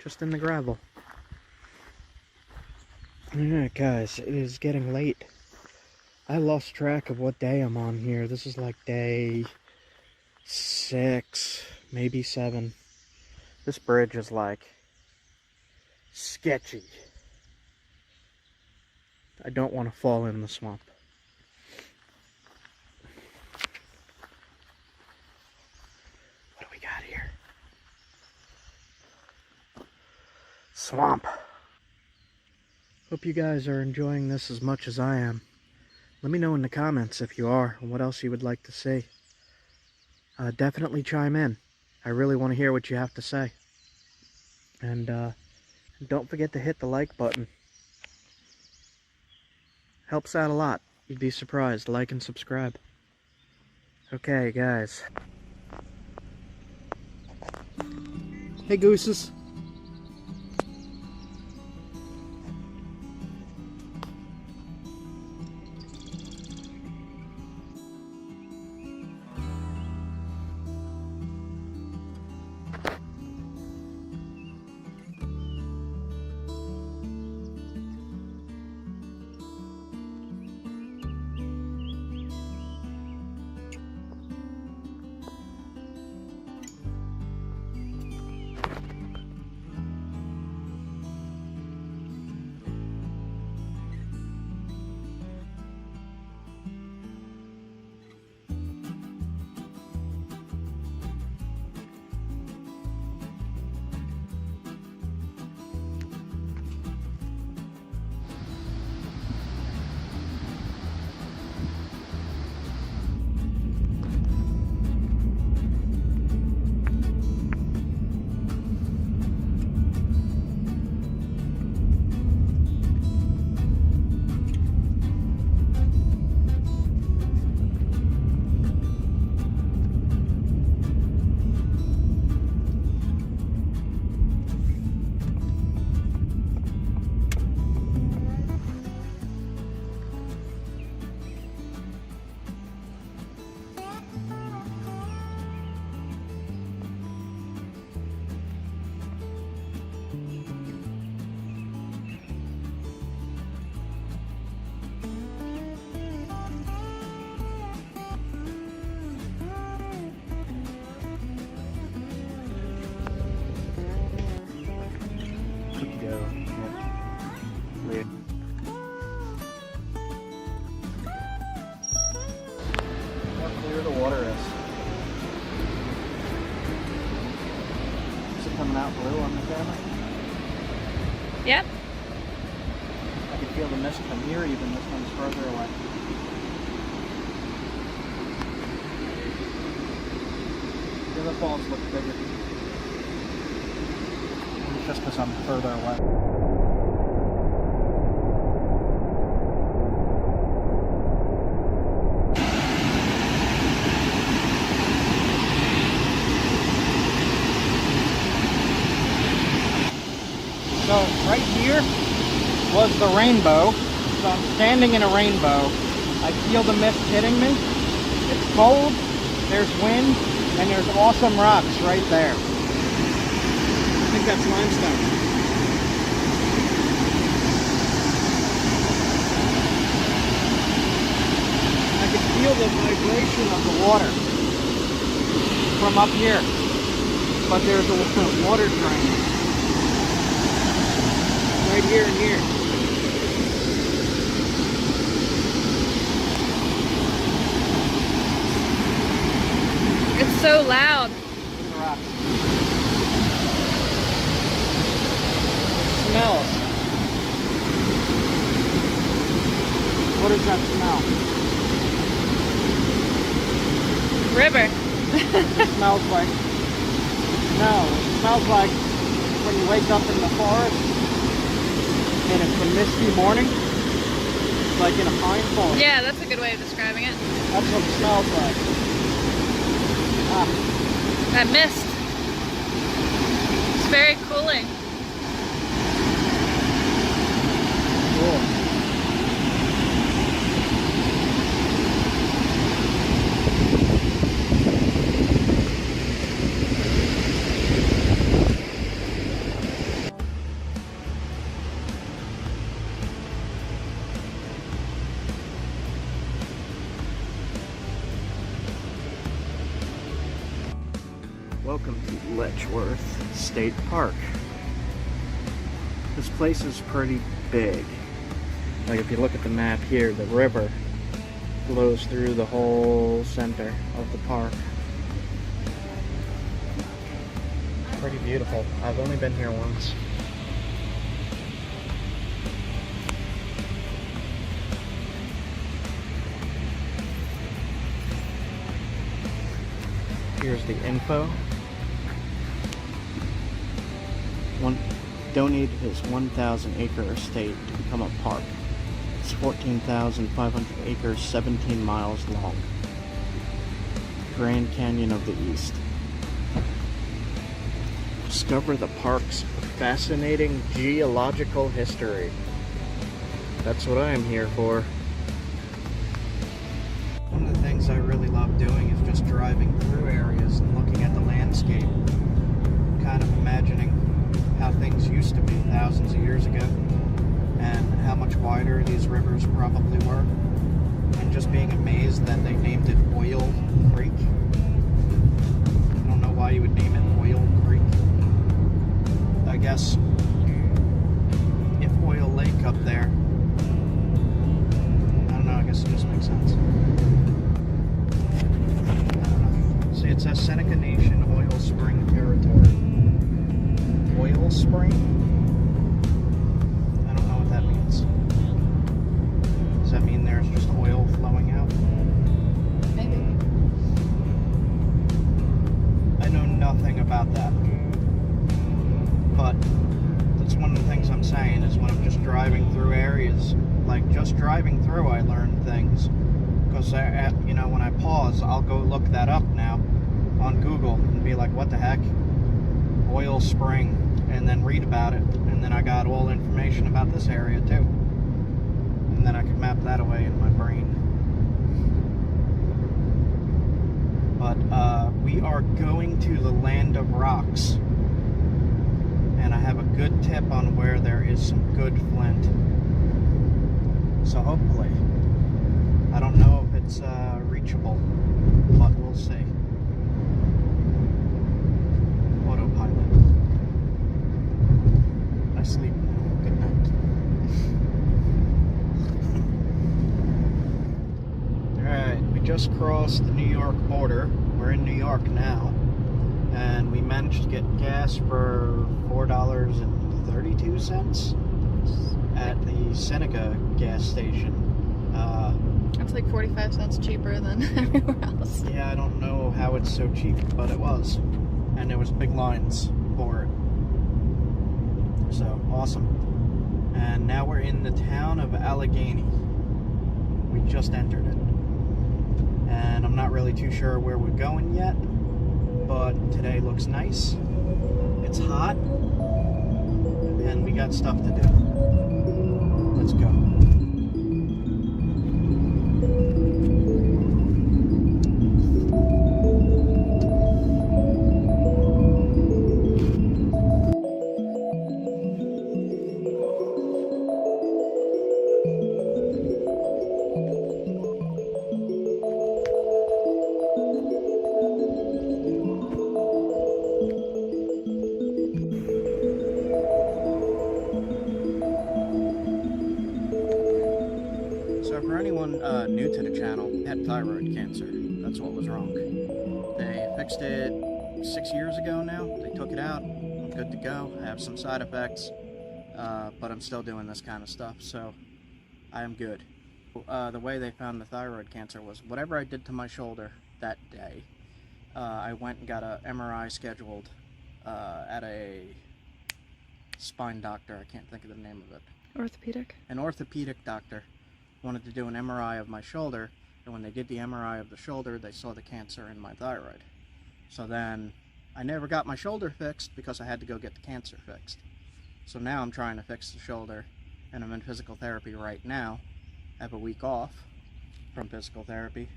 just in the gravel. Alright guys, it is getting late. I lost track of what day I'm on here. This is like day 6, maybe 7. This bridge is like sketchy. I don't want to fall in the swamp. What do we got here? Swamp. Hope you guys are enjoying this as much as I am. Let me know in the comments if you are and what else you would like to see. Definitely chime in. I really want to hear what you have to say. And don't forget to hit the like button. Helps out a lot. You'd be surprised. Like and subscribe. Okay, guys. Hey, gooses. coming out blue on the camera. Yep. I can feel the mist from here even. This one's further away. The other falls look bigger. It's just because I'm further away. So right here was the rainbow. So I'm standing in a rainbow. I feel the mist hitting me. It's cold, there's wind, and there's awesome rocks right there. I think that's limestone. I can feel the vibration of the water from up here. But there's a water drain right here and here. It's so loud. The rocks. Smells. What does that smell? River. It smells like, no, it smells like when you wake up in the forest and it's a misty morning, like in a pine forest. Yeah, that's a good way of describing it. That's what it smells like. Ah. That mist. It's very cooling. Cool. Welcome to Letchworth State Park. This place is pretty big. Like if you look at the map here, the river flows through the whole center of the park. Pretty beautiful. I've only been here once. Here's the info. Donated his 1,000 acre estate to become a park. It's 14,500 acres, 17 miles long. Grand Canyon of the East. Discover the park's fascinating geological history. That's what I am here for. One of the things I really love doing is just driving through areas and looking at the landscape, kind of imagining how things used to be thousands of years ago and how much wider these rivers probably were, and just being amazed that they named it Oil Creek. I don't know why you would name it Oil Creek. I guess if Oil Lake up there, I don't know, I guess it just makes sense. I don't know. See, it says Seneca Nation Oil Spring Territory. Oil spring? I don't know what that means. Does that mean there's just oil flowing out? Maybe. I know nothing about that. But that's one of the things I'm saying is when I'm just driving through areas, like just driving through, I learn things. Because, you know, when I pause, I'll go look that up now on Google and be like, what the heck? Oil spring. And then read about it, and then I got all information about this area too, and then I could map that away in my brain. But we are going to the land of rocks, and I have a good tip on where there is some good flint. So hopefully, I don't know if it's reachable, but we'll see. Autopilot. I sleep now. Good night. Alright, we just crossed the New York border. We're in New York now. and we managed to get gas for $4.32 at the Seneca gas station. It's like 45 cents cheaper than everywhere else. Yeah, I don't know how it's so cheap, but it was. And there was big lines for it. So, awesome. And now we're in the town of Allegheny. We just entered it. And I'm not really too sure where we're going yet, but today looks nice. It's hot, and we got stuff to do. Let's go. For anyone new to the channel, I had thyroid cancer. That's what was wrong. They fixed it 6 years ago now. They took it out. I'm good to go. I have some side effects, but I'm still doing this kind of stuff, so I am good. The way they found the thyroid cancer was whatever I did to my shoulder that day, I went and got an MRI scheduled at a spine doctor. I can't think of the name of it. Orthopedic? An orthopedic doctor wanted to do an MRI of my shoulder, and when they did the MRI of the shoulder, they saw the cancer in my thyroid. So then I never got my shoulder fixed because I had to go get the cancer fixed. So now I'm trying to fix the shoulder, and I'm in physical therapy right now. I have a week off from physical therapy.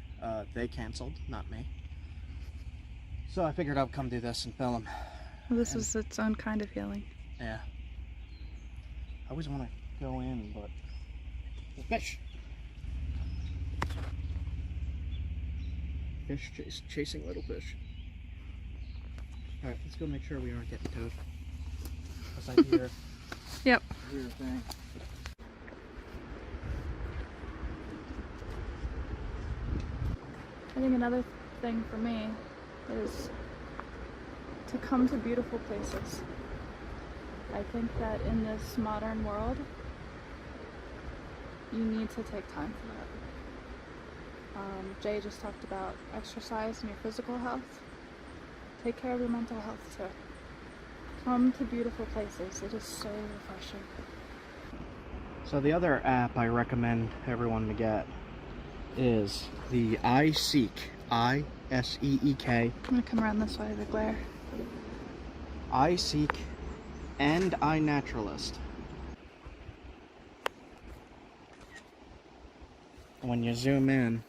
They canceled, not me. So I figured I'd come do this and film. Well, this was its own kind of healing. Yeah. I always want to go in, but the fish. Fish chasing little fish. Alright, let's go make sure we aren't getting towed. Because I hear, Yep. I hear a thing. I think another thing for me is to come to beautiful places. I think that in this modern world, you need to take time for that. Jay just talked about exercise and your physical health. Take care of your mental health too. Come to beautiful places. It is so refreshing. So the other app I recommend everyone to get is the iSeek. I-S-E-E-K. I'm gonna come around this way of the glare. iSeek and iNaturalist. When you zoom in,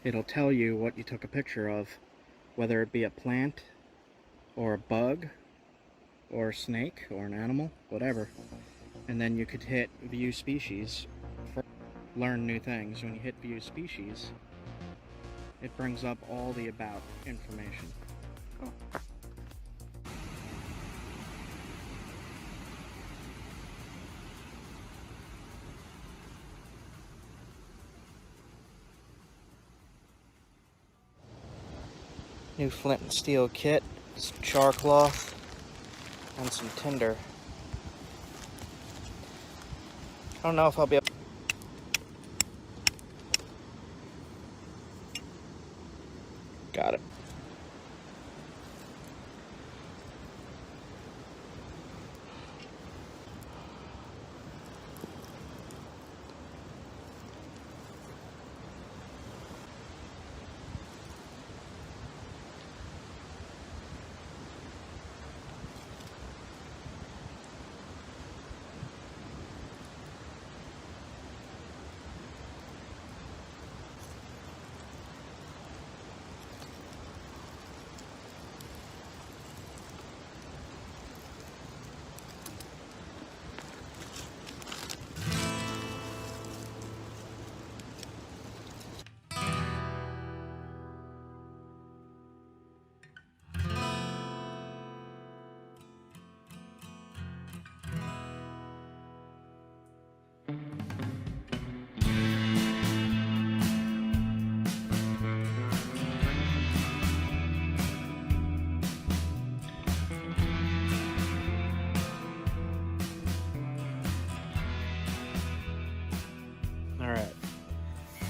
it'll tell you what you took a picture of, whether it be a plant or a bug or a snake or an animal, whatever. And then you could hit view species for learn new things. When you hit view species, it brings up all the about information. Cool. New flint and steel kit, some char cloth, and some tinder. I don't know if I'll be able. Got it.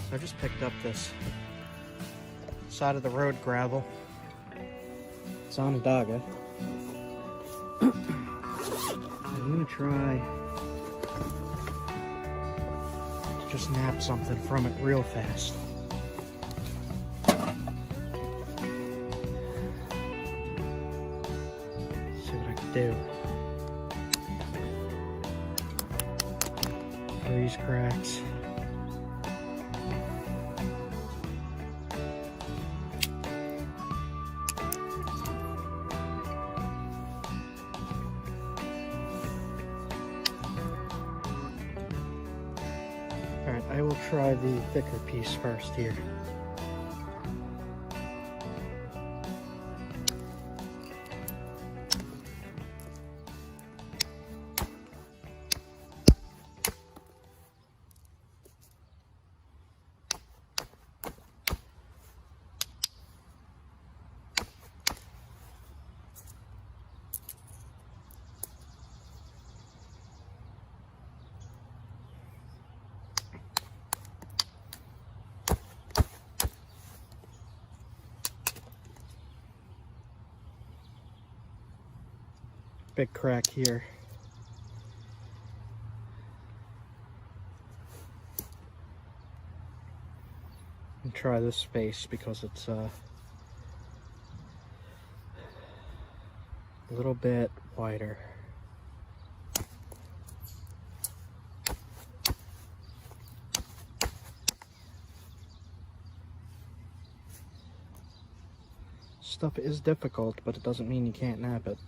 So I just picked up this side of the road gravel. It's on a dogger. I'm gonna try to just nap something from it real fast. See what I can do. Freeze cracks. Alright, I will try the thicker piece first here. Big crack here. And try this space because it's a little bit wider. Stuff is difficult, but it doesn't mean you can't nap it.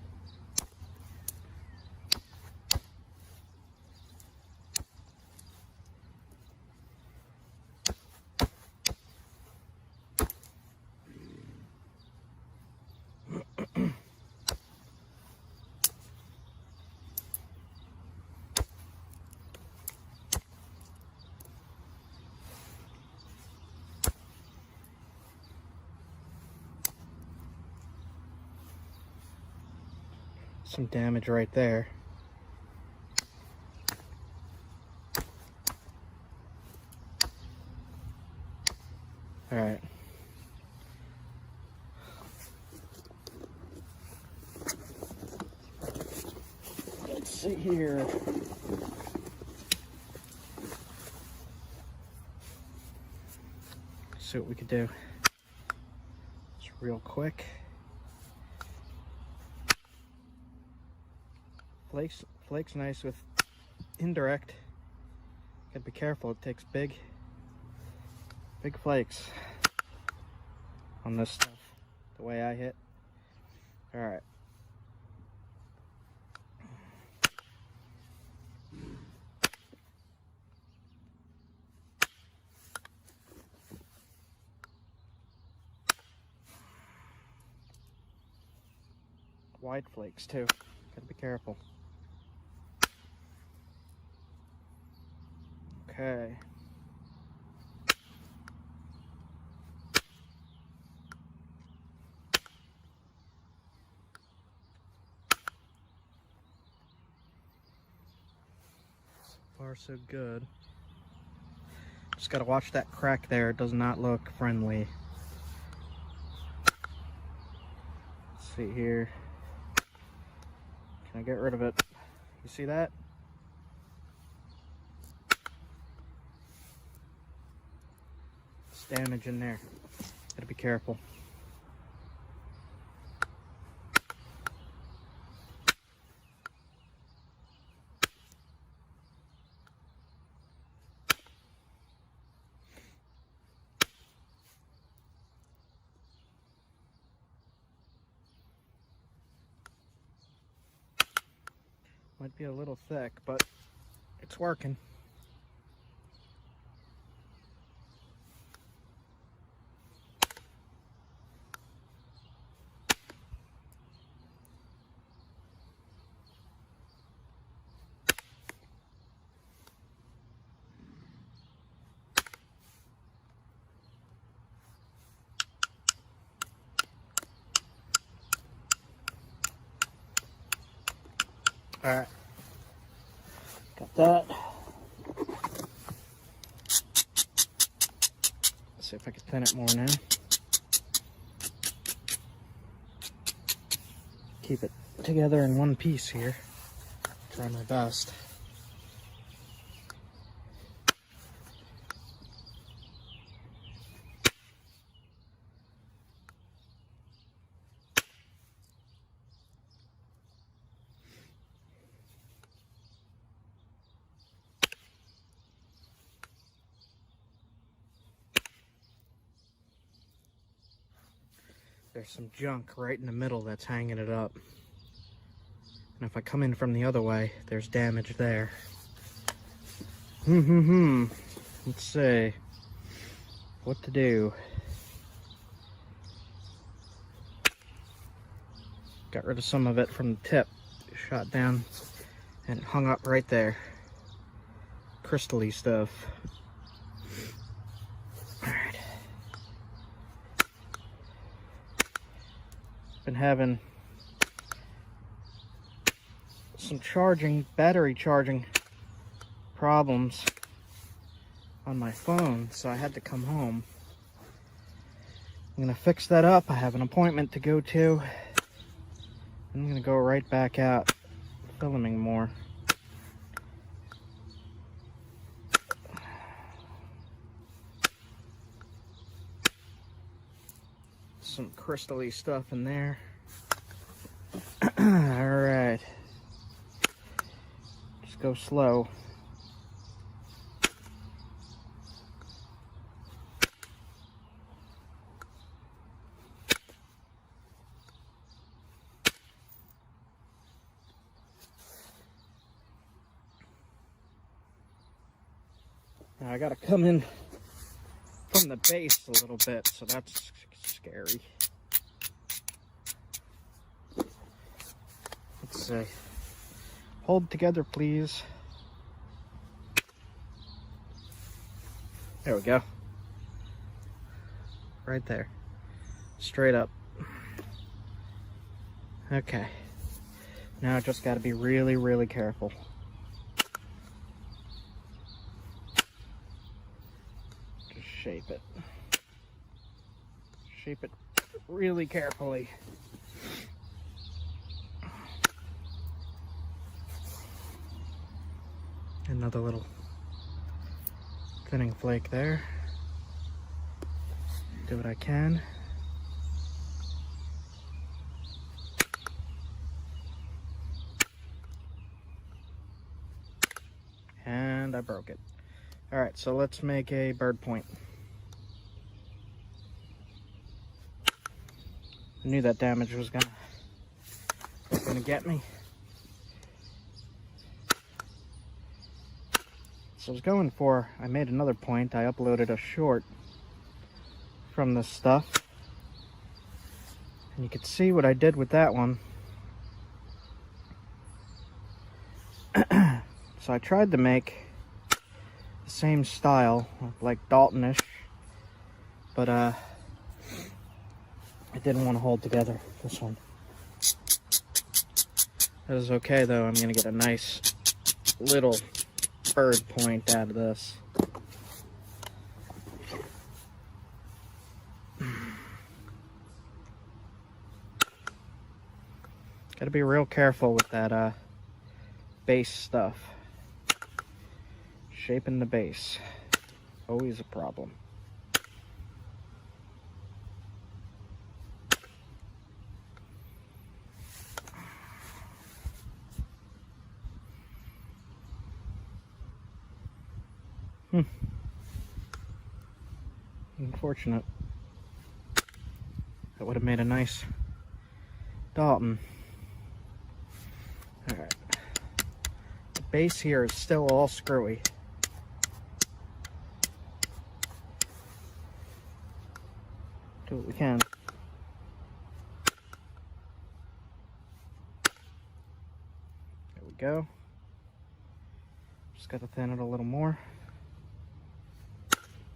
Some damage right there. All right. Let's see here. See what we could do. Just real quick. Flakes nice with indirect. Gotta be careful, it takes big flakes on this stuff, the way I hit. Alright. Wide flakes too, gotta be careful. Okay. So far so good. Just gotta watch that crack there, it does not look friendly. Let's see here. Can I get rid of it? You see that? Damage in there. Gotta be careful. Might be a little thick, but it's working. All right, got that. See if I can thin it more now. Keep it together in one piece here. Try my best. There's some junk right in the middle that's hanging it up. And if I come in from the other way, there's damage there. Let's see what to do. Got rid of some of it from the tip. Shot down and it hung up right there. Crystal-y stuff. Alright. Been having some battery charging problems on my phone, so I had to come home. I'm gonna fix that up. I have an appointment to go to. I'm gonna go right back out filming more. Some crystal-y stuff in there. Alright. Just go slow. Now I gotta come in from the base a little bit, so that's scary. Let's see. Hold together, please. There we go. Right there. Straight up. Okay. Now I just gotta be really, really careful. Just shape it. Shape it really carefully. Another little thinning flake there. Do what I can. And I broke it. Alright, so let's make a bird point. I knew that damage was gonna get me. So I was going for, I made another point. I uploaded a short from this stuff. And you can see what I did with that one. So I tried to make the same style, like Daltonish, but it didn't want to hold together, this one. That is okay though, I'm gonna get a nice little bird point out of this. Gotta be real careful with that base stuff. Shaping the base, always a problem. Unfortunate. That would have made a nice Dalton. Alright. The base here is still all screwy. Do what we can. There we go. Just got to thin it a little more.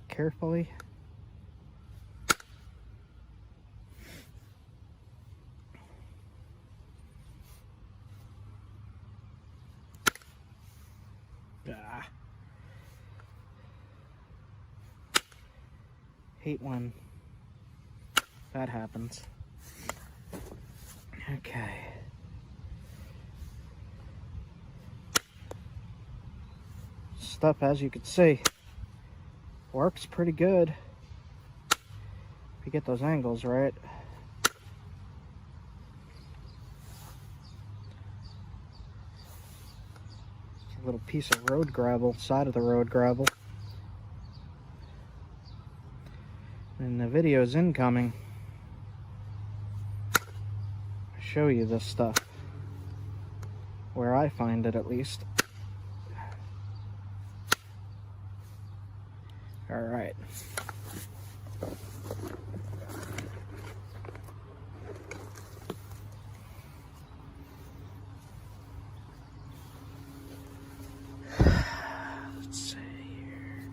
Carefully. Hate when that happens. Okay. Stuff, as you can see, works pretty good if you get those angles right. It's a little piece of road gravel, side of the road gravel. And the video is incoming. I'll show you this stuff, where I find it at least. All right. Let's see here.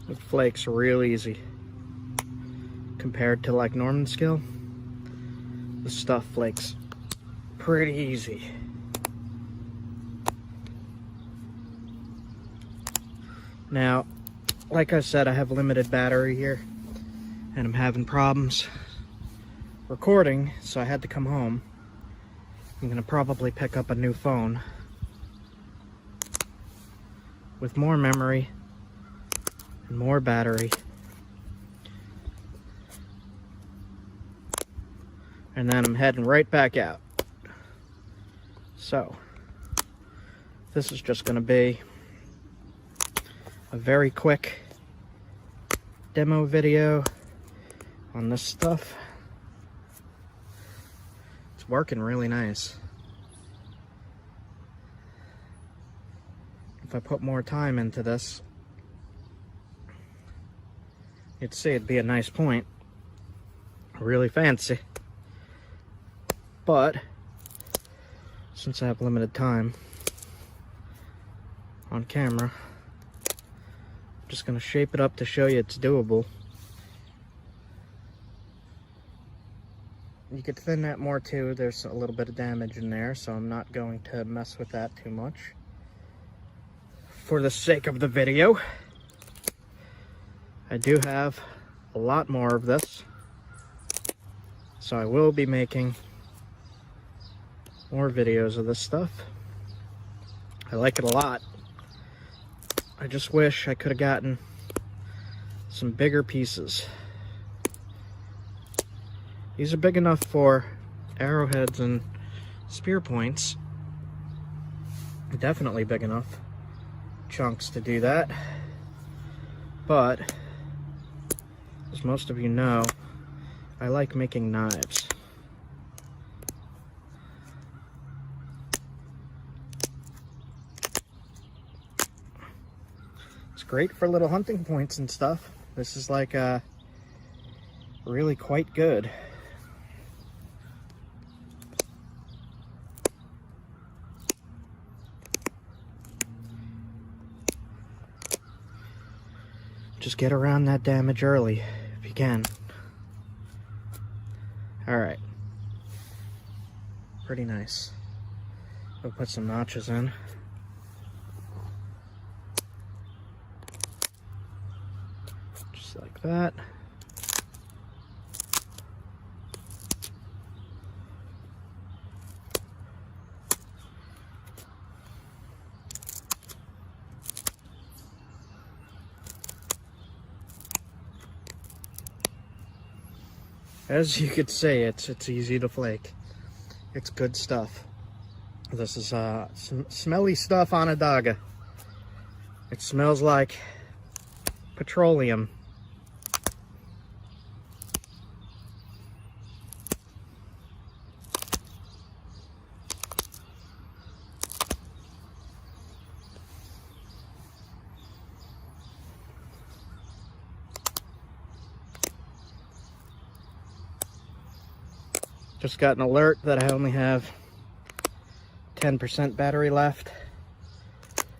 It flakes real easy compared to like Norman skill. The stuff flakes pretty easy. Now, like I said, I have limited battery here and I'm having problems recording, so I had to come home. I'm gonna probably pick up a new phone with more memory and more battery, and then I'm heading right back out. So, this is just going to be a very quick demo video on this stuff. It's working really nice. If I put more time into this, you'd see it'd be a nice point. Really fancy. But since I have limited time on camera, I'm just going to shape it up to show you it's doable. You could thin that more too. There's a little bit of damage in there, so I'm not going to mess with that too much for the sake of the video. I do have a lot more of this, so I will be making more videos of this stuff. I like it a lot. I just wish I could have gotten some bigger pieces. These are big enough for arrowheads and spear points. Definitely big enough chunks to do that. But, as most of you know, I like making knives. Great for little hunting points and stuff. This is like really quite good. Just get around that damage early if you can. All right, pretty nice. We'll put some notches in. Like that. As you could say, it's easy to flake. It's good stuff. This is some smelly stuff on a daga. It smells like petroleum. Just got an alert that I only have 10% battery left.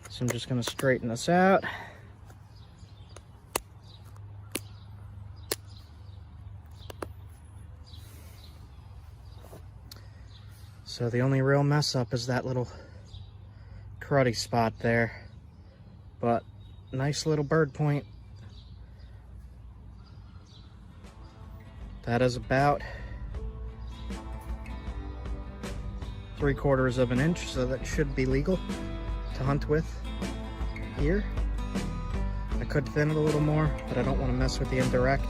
So I'm just going to straighten this out. So the only real mess up is that little cruddy spot there, but nice little bird point. That is about 3/4 of an inch, so that should be legal to hunt with here. I could thin it a little more, but I don't want to mess with the indirect.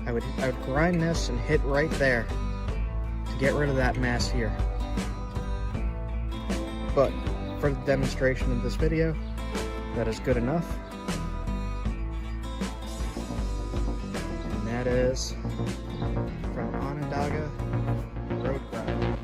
I would grind this and hit right there to get rid of that mass here. But for the demonstration of this video, that is good enough. And that is from Onondaga Road Ride.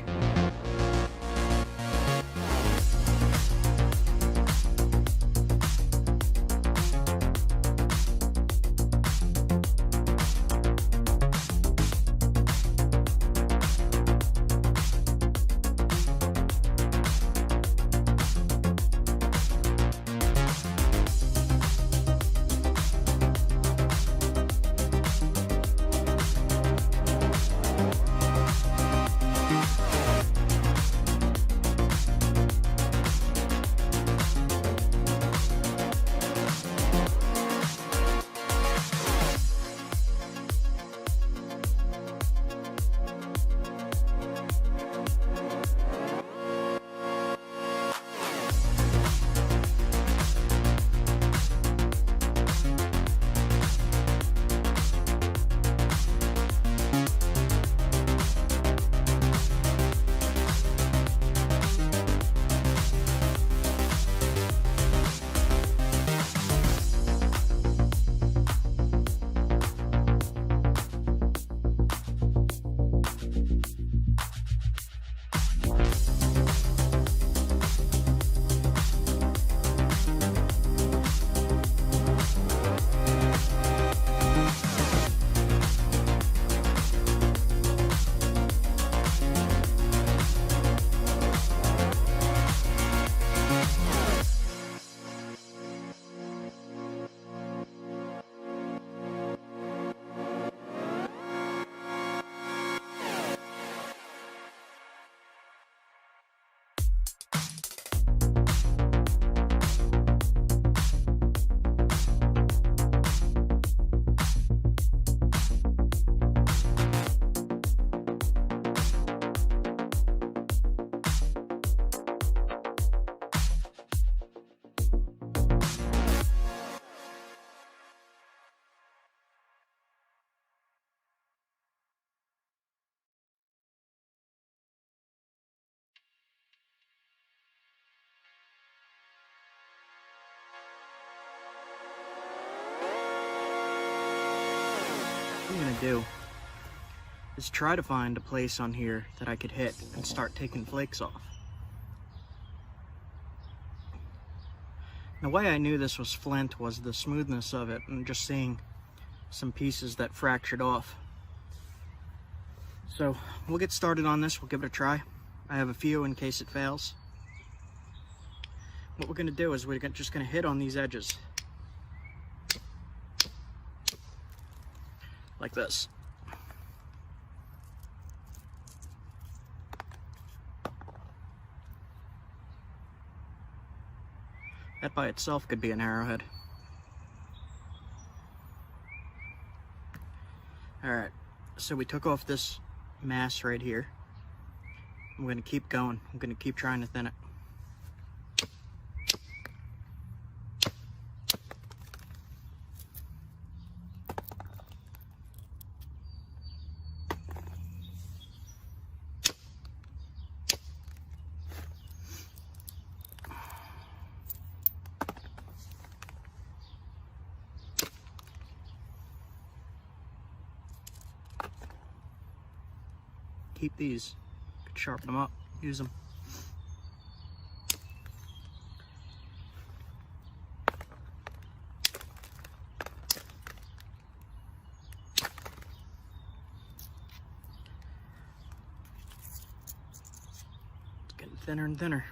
What I'm gonna do is try to find a place on here that I could hit and start taking flakes off. The way I knew this was flint was the smoothness of it and just seeing some pieces that fractured off. So we'll get started on this, we'll give it a try. I have a few in case it fails. What we're gonna do is we're just gonna hit on these edges. Like this. That by itself could be an arrowhead. Alright, so we took off this mass right here. I'm going to keep going. I'm going to keep trying to thin it. Keep these, could sharpen them up, use them. It's getting thinner and thinner.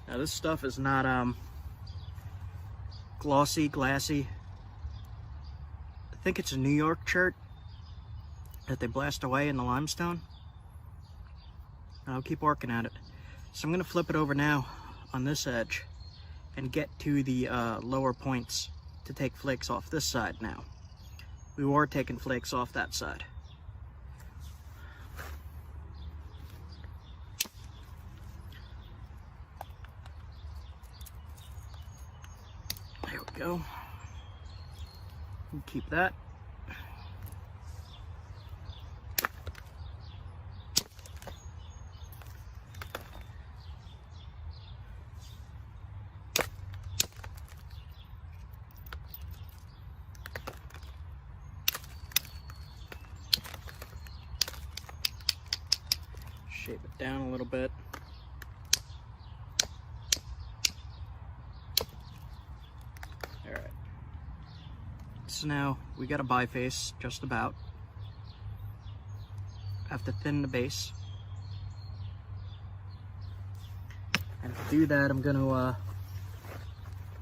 Now this stuff is not glossy, glassy. I think it's a New York chert. that they blast away in the limestone. I'll keep working at it. So I'm going to flip it over now on this edge and get to the lower points to take flakes off this side now. We were taking flakes off that side. There we go. Keep that. Shape it down a little bit. All right. So now we got a biface just about. Have to thin the base. And to do that, I'm going to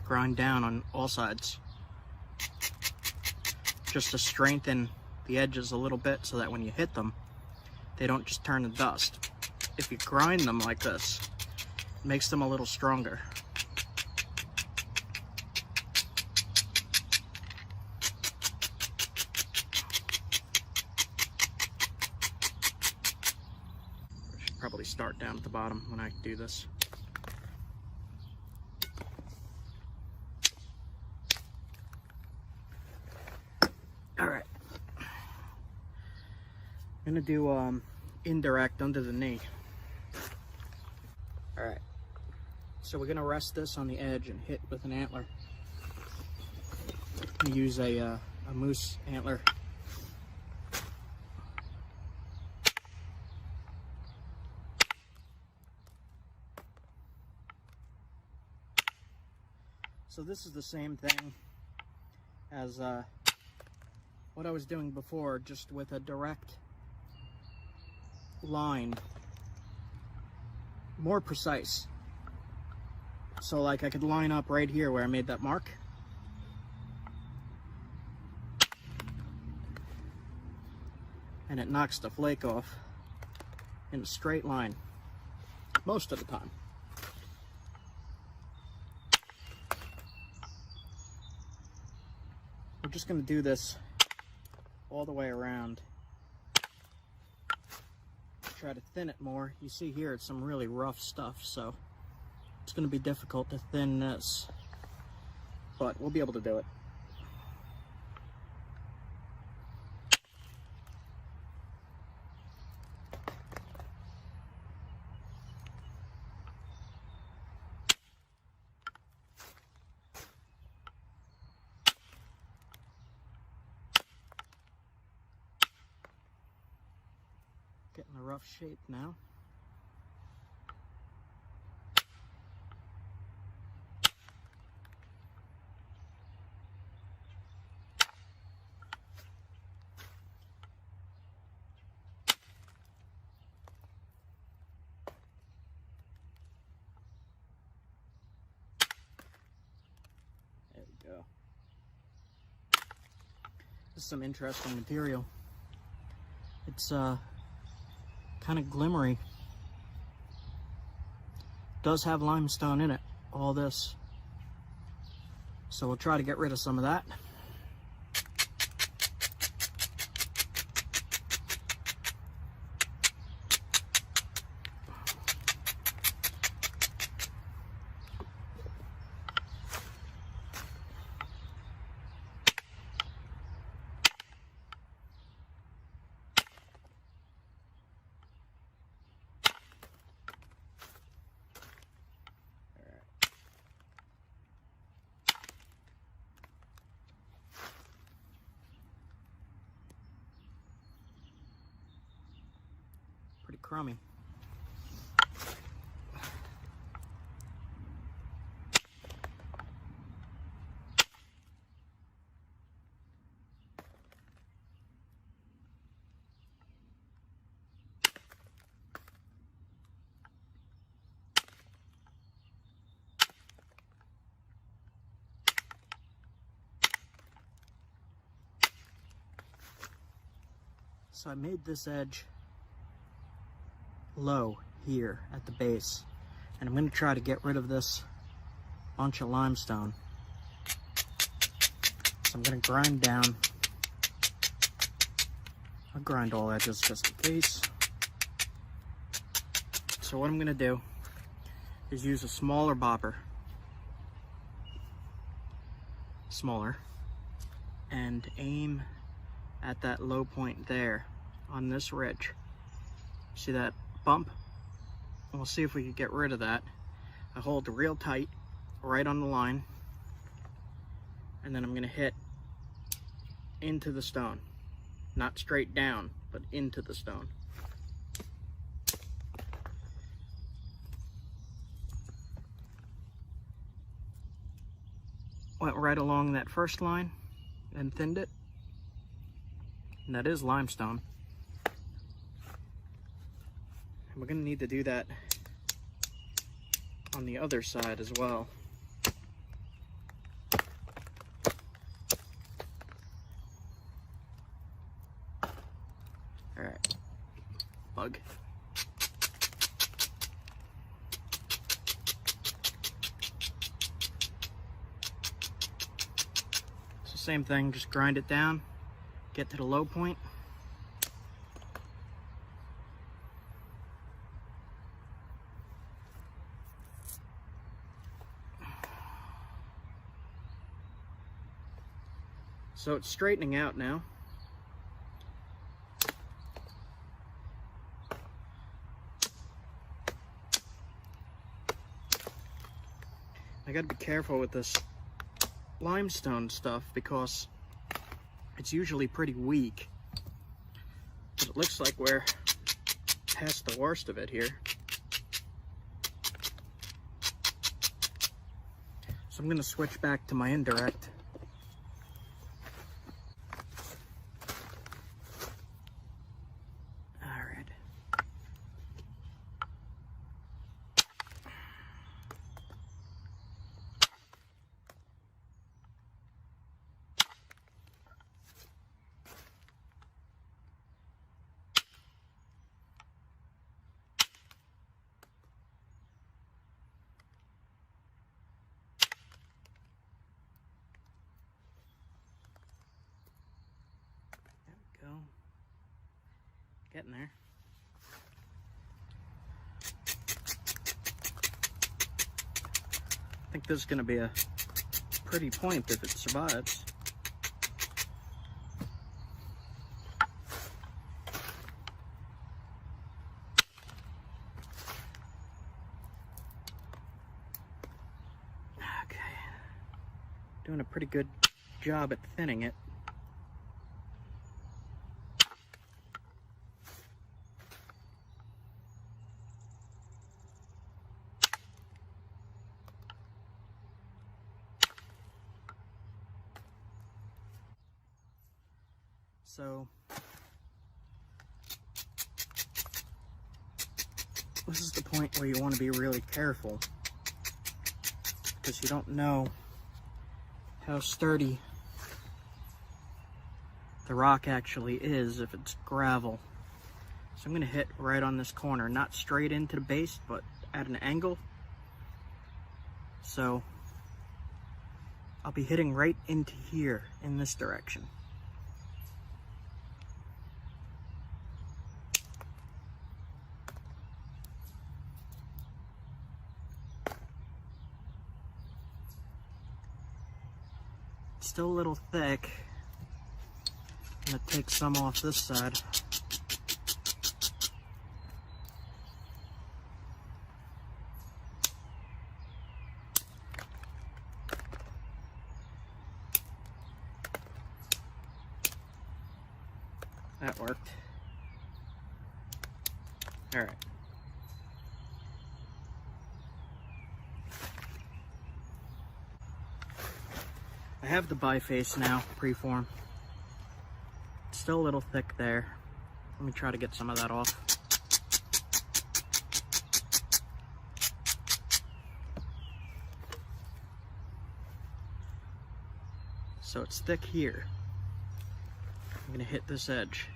grind down on all sides, just to strengthen the edges a little bit so that when you hit them, they don't just turn to dust. If you grind them like this, it makes them a little stronger. I should probably start down at the bottom when I do this. Alright. I'm gonna do indirect under the knee. Alright. So we're gonna rest this on the edge and hit with an antler. I'm gonna use a moose antler. So this is the same thing as what I was doing before, just with a direct line, more precise. So like I could line up right here where I made that mark, and it knocks the flake off in a straight line most of the time. We're just going to do this all the way around. Try to thin it more. You see here it's some really rough stuff, so it's going to be difficult to thin this, but we'll be able to do it. Getting a rough shape now. There we go. This is some interesting material. It's kind of glimmery. Does have limestone in it, all this. So we'll try to get rid of some of that. Pretty crummy. So I made this edge low here at the base, and I'm going to try to get rid of this bunch of limestone. So I'm going to grind down. I'll grind all edges just in case. So what I'm going to do is use a smaller bobber, smaller, and aim at that low point there on this ridge. See that bump? We'll see if we can get rid of that. I hold it real tight right on the line, and then I'm going to hit into the stone. Not straight down, but into the stone. Went right along that first line and thinned it. And that is limestone. And we're going to need to do that on the other side as well. Alright, bug. So same thing, just grind it down, get to the low point. So it's straightening out now. I gotta be careful with this limestone stuff because it's usually pretty weak. But it looks like we're past the worst of it here. So I'm gonna switch back to my indirect. Getting there. I think this is going to be a pretty point if it survives. Okay. Doing a pretty good job at thinning it. So this is the point where you want to be really careful because you don't know how sturdy the rock actually is if it's gravel. So I'm going to hit right on this corner, not straight into the base, but at an angle. So I'll be hitting right into here in this direction. Still a little thick. I'm going to take some off this side. That worked. All right. I have the biface now, preform. It's still a little thick there. Let me try to get some of that off. So it's thick here. I'm gonna hit this edge.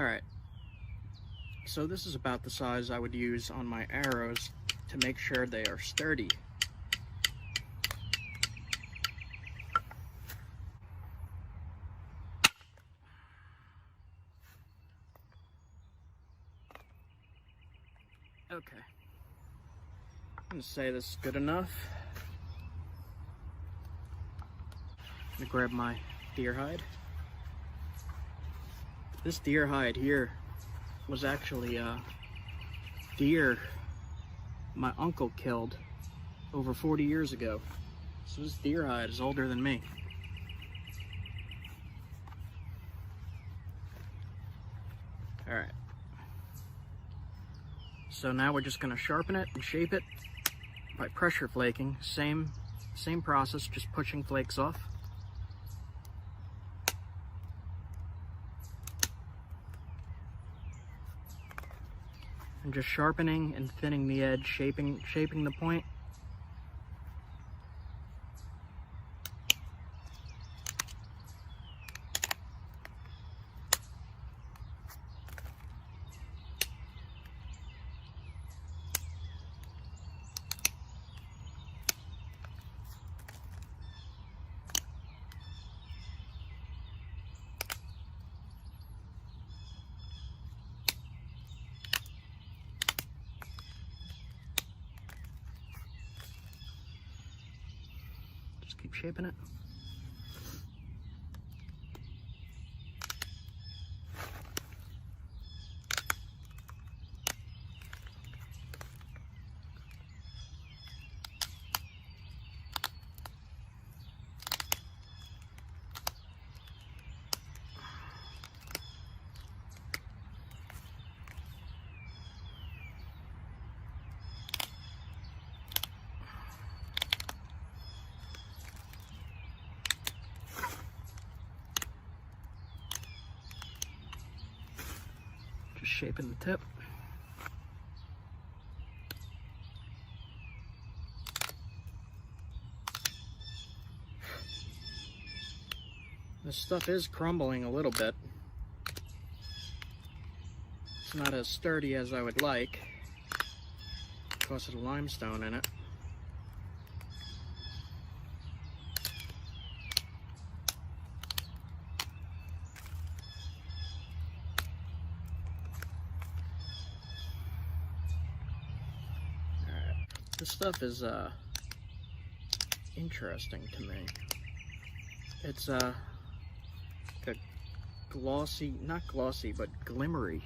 Alright, so this is about the size I would use on my arrows to make sure they are sturdy. Okay, I'm gonna say this is good enough. I'm gonna grab my deer hide. This deer hide here was actually a deer my uncle killed over 40 years ago. So this deer hide is older than me. Alright. So now we're just going to sharpen it and shape it by pressure flaking. Same process, just pushing flakes off. And just sharpening and thinning the edge, shaping the point. Just keep shaping it. Just shaping the tip. This stuff is crumbling a little bit. It's not as sturdy as I would like because of the limestone in it. This stuff is interesting to me. It's like a glossy, not glossy, but glimmery.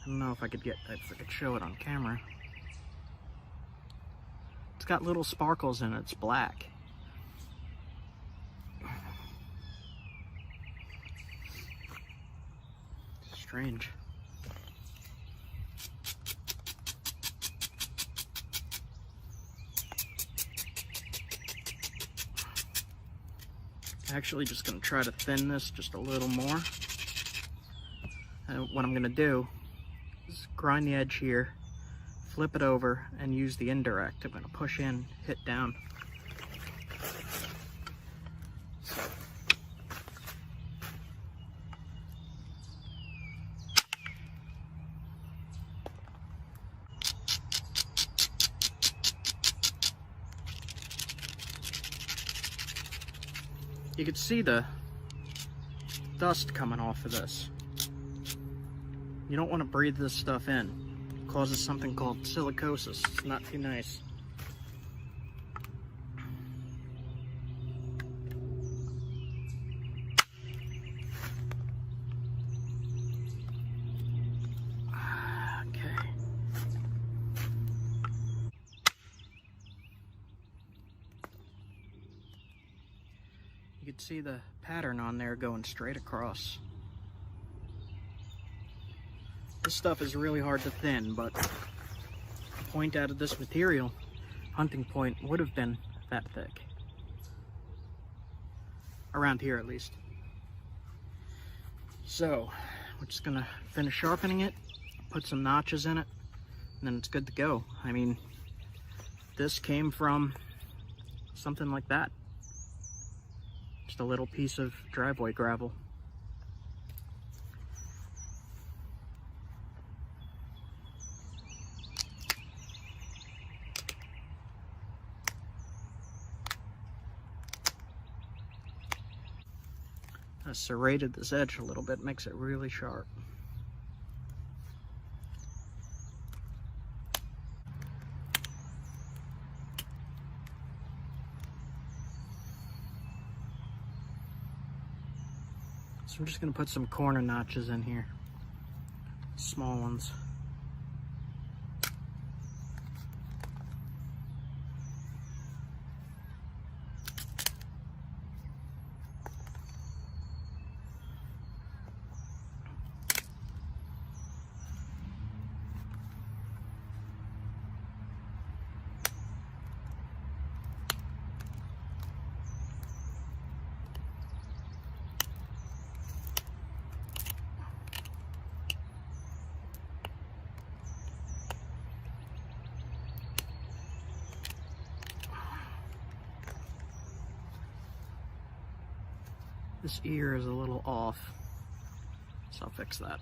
I don't know if I could show it on camera. It's got little sparkles in it. It's black. Strange. Actually just going to try to thin this just a little more. And what I'm going to do is grind the edge here, flip it over, and use the indirect. I'm going to push in, hit down. You can see the dust coming off of this. You don't want to breathe this stuff in. It causes something called silicosis. It's not too nice. Okay. You can see the pattern on there going straight across. This stuff is really hard to thin, but the point out of this material, hunting point, would have been that thick. Around here at least. So, we're just gonna finish sharpening it, put some notches in it, and then it's good to go. I mean, this came from something like that. Just a little piece of driveway gravel. I serrated this edge a little bit, makes it really sharp. So I'm just going to put some corner notches in here, small ones. This ear is a little off, so I'll fix that.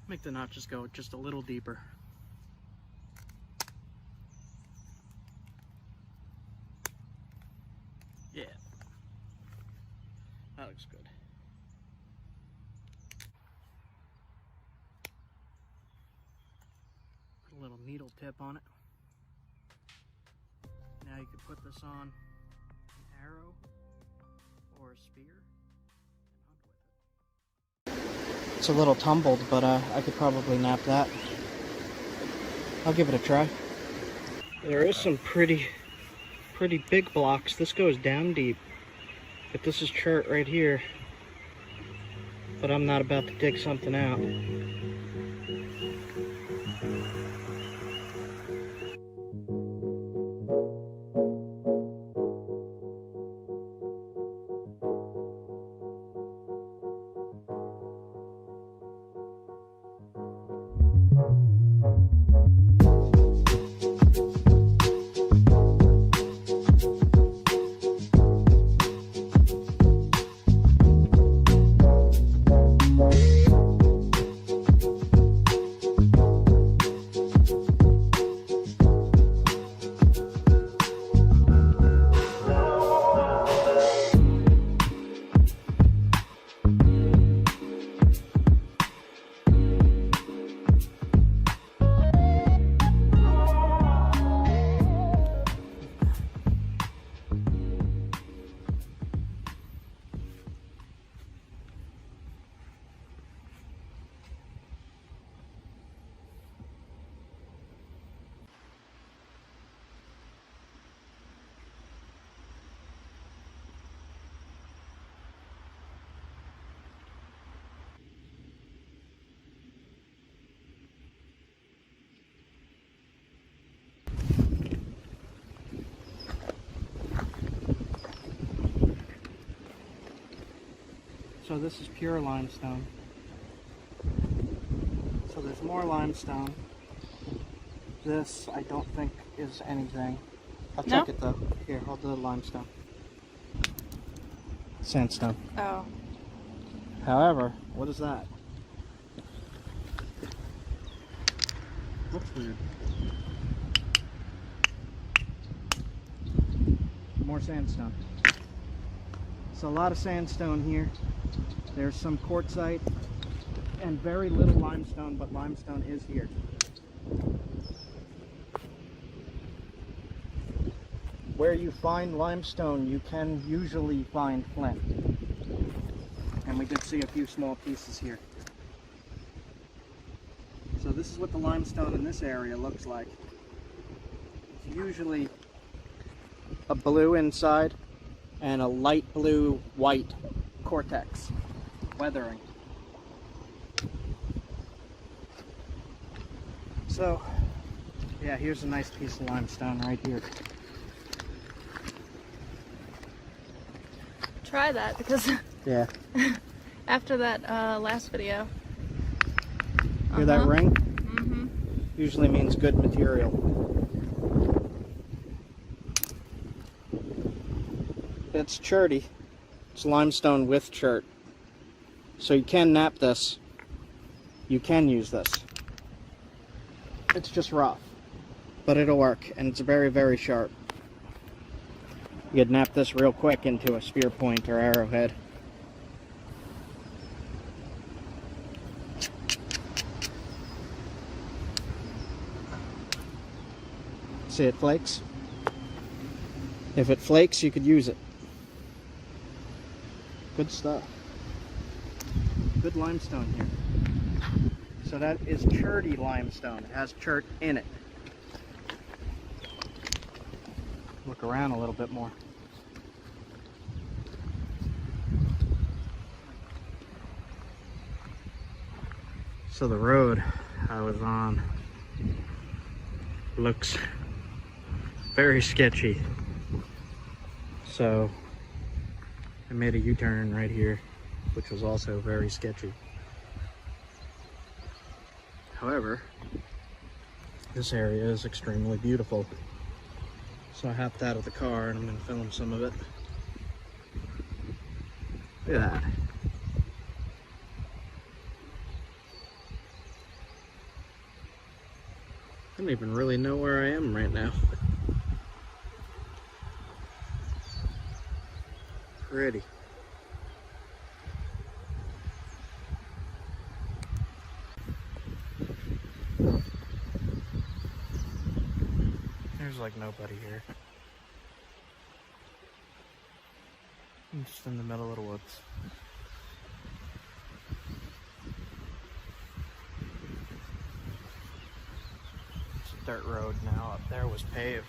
Make the notches go just a little deeper. Yeah. That looks good. Put a little needle tip on it. Now you could put this on an arrow or a spear and hunt with it. It's a little tumbled, but I could probably knap that. I'll give it a try. There is some pretty big blocks. This goes down deep. But this is chert right here. But I'm not about to dig something out. So this is pure limestone. So there's more limestone. This I don't think is anything. I'll check it though. Here, hold the limestone. Sandstone. Oh. However, what is that? Looks weird. More sandstone. So a lot of sandstone here. There's some quartzite and very little limestone, but limestone is here. Where you find limestone, you can usually find flint. And we did see a few small pieces here. So this is what the limestone in this area looks like. It's usually a blue inside and a light blue white cortex weathering. So yeah, here's a nice piece of limestone right here. Try that, because Yeah. after that last video. Hear that ring? Mm-hmm. Usually means good material. It's cherty. It's limestone with chert. So you can knap this. You can use this. It's just rough, but it'll work, and it's very, very sharp. You could knap this real quick into a spear point or arrowhead. See, it flakes. If it flakes, you could use it. Good stuff. Good limestone here. So that is cherty limestone. It has chert in it. Look around a little bit more. So the road I was on looks very sketchy. So I made a U-turn right here, which was also very sketchy. However, this area is extremely beautiful. So I hopped out of the car and I'm going to film some of it. Look at that. I don't even really know where I am right now. Pretty. There's like nobody here. I'm just in the middle of the woods. It's a dirt road now. Up there was paved.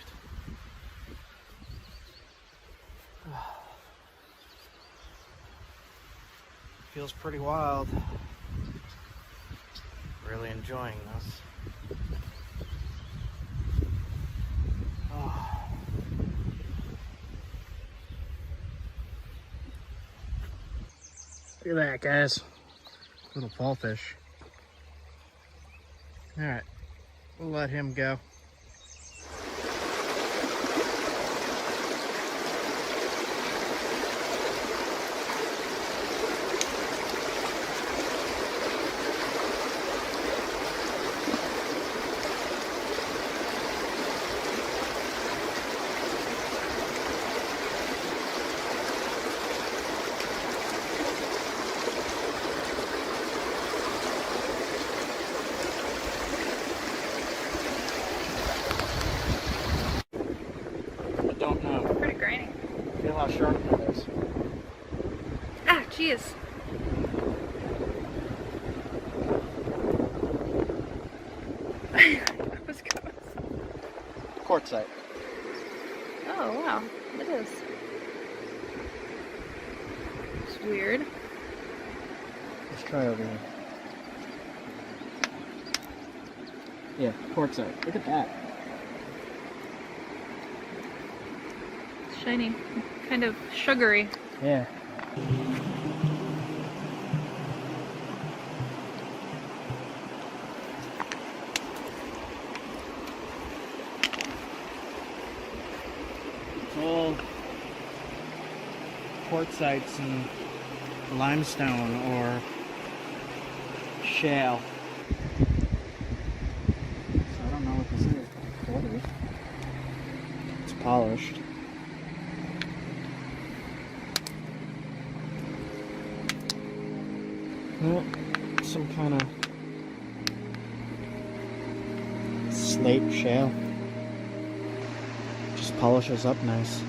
Feels pretty wild. Really enjoying this. Oh. Look at that, guys. Little fall fish. Alright, we'll let him go. Don't know. Pretty grainy. Feel how sharp that is. Ah, jeez. I was going. Quartzite. Oh wow, it is. It's weird. Let's try over here. Yeah, quartzite. Look at that. It's shiny, kind of sugary. Yeah. It's all quartzites and limestone or shale. So I don't know what this is. What is it? It's polished. Well, some kind of slate shale. Just polishes up nice.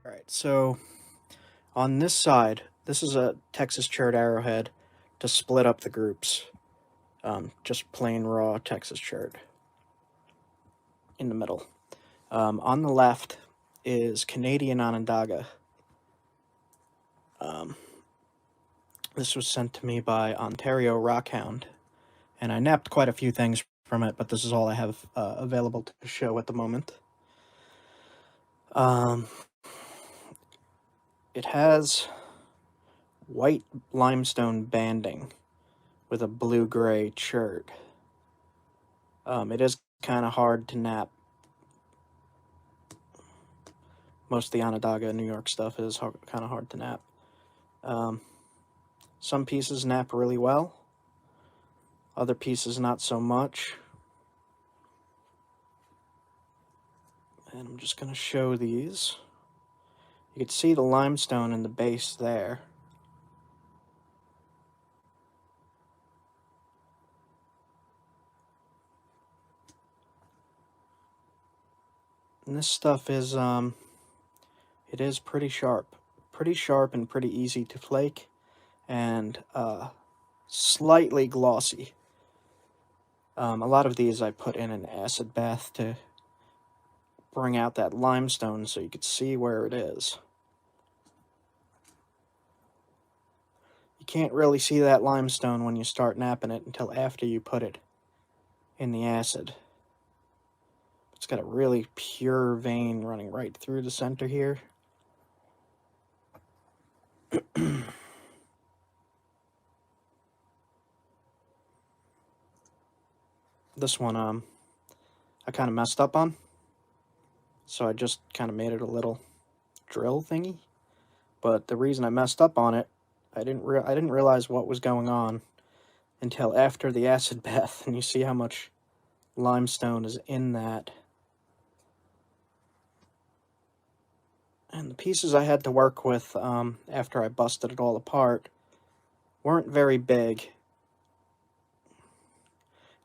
Alright, so on this side, this is a Texas chert arrowhead to split up the groups. Just plain raw Texas chert in the middle. On the left is Canadian Onondaga. This was sent to me by Ontario Rockhound, and I napped quite a few things from it, but this is all I have available to show at the moment. It has white limestone banding with a blue-gray chert. It is kind of hard to nap. Most of the Onondaga New York stuff is kind of hard to nap. Some pieces nap really well. Other pieces not so much. And I'm just going to show these. You can see the limestone in the base there. And this stuff is, it is pretty sharp. Pretty sharp and pretty easy to flake. And slightly glossy. A lot of these I put in an acid bath to bring out that limestone so you could see where it is. You can't really see that limestone when you start napping it until after you put it in the acid. It's got a really pure vein running right through the center here. This one, I kind of messed up on. So I just kind of made it a little drill thingy. But the reason I messed up on it, I didn't realize what was going on until after the acid bath. And you see how much limestone is in that. And the pieces I had to work with after I busted it all apart weren't very big.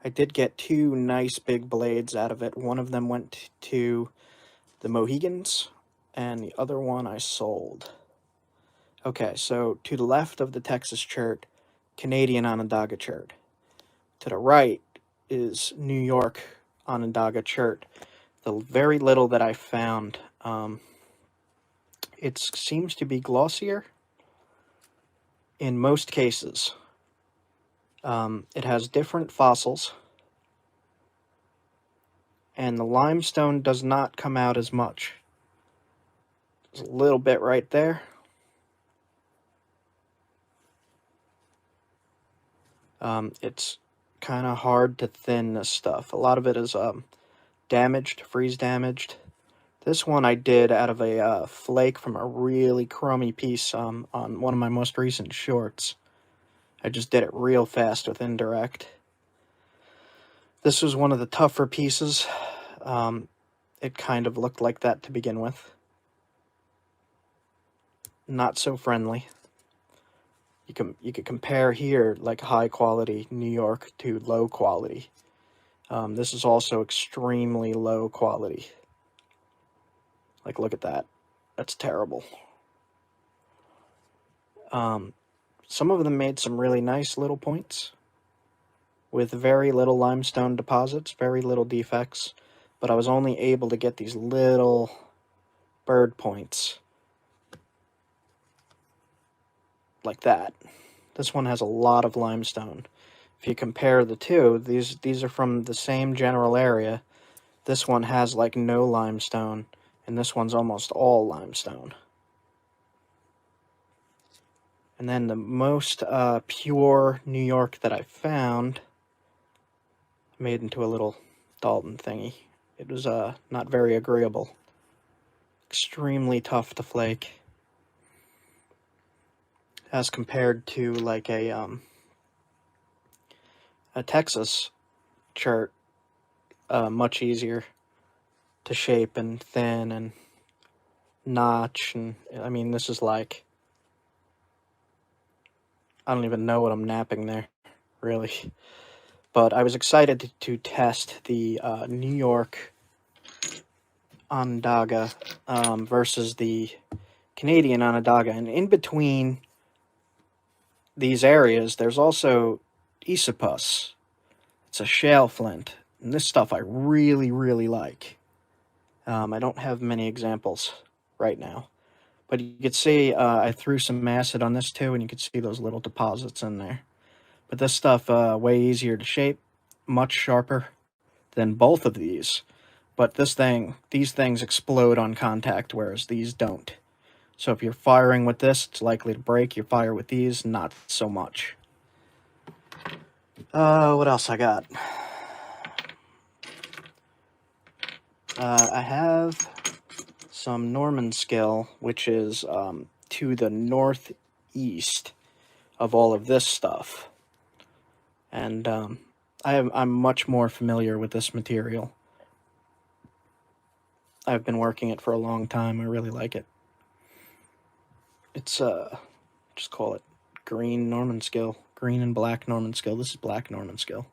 I did get two nice big blades out of it. One of them went to the Mohegans, and the other one I sold. Okay, so to the left of the Texas chert, Canadian Onondaga chert. To the right is New York Onondaga chert. The very little that I found, it seems to be glossier in most cases. It has different fossils, and the limestone does not come out as much. There's a little bit right there. It's kind of hard to thin this stuff. A lot of it is damaged, freeze damaged. This one I did out of a flake from a really crummy piece on one of my most recent shorts. I just did it real fast with indirect. This was one of the tougher pieces. It kind of looked like that to begin with. Not so friendly. you could compare here like high quality New York to low quality. This is also extremely low quality. Like, look at that. That's terrible. Some of them made some really nice little points with very little limestone deposits, very little defects, but I was only able to get these little bird points like that. This one has a lot of limestone. If you compare the two, these are from the same general area. This one has like no limestone, and this one's almost all limestone. And then the most pure New York that I found, made into a little Dalton thingy. It was not very agreeable. Extremely tough to flake. As compared to like a Texas chert, much easier to shape and thin and notch. And I mean, this is like, I don't even know what I'm knapping there, really. But I was excited to test the New York Onondaga versus the Canadian Onondaga. And in between these areas, there's also Isopus. It's a shale flint. And this stuff I really, really like. I don't have many examples right now. But you could see I threw some acid on this too, and you could see those little deposits in there. But this stuff, way easier to shape, much sharper than both of these. But these things explode on contact, whereas these don't. So if you're firing with this, it's likely to break. You fire with these, not so much. What else I got? I have some Norman skill, which is to the northeast of all of this stuff. And I'm much more familiar with this material. I've been working it for a long time. I really like it. It's, just call it green Norman skill. Green and black Norman skill. This is black Norman skill.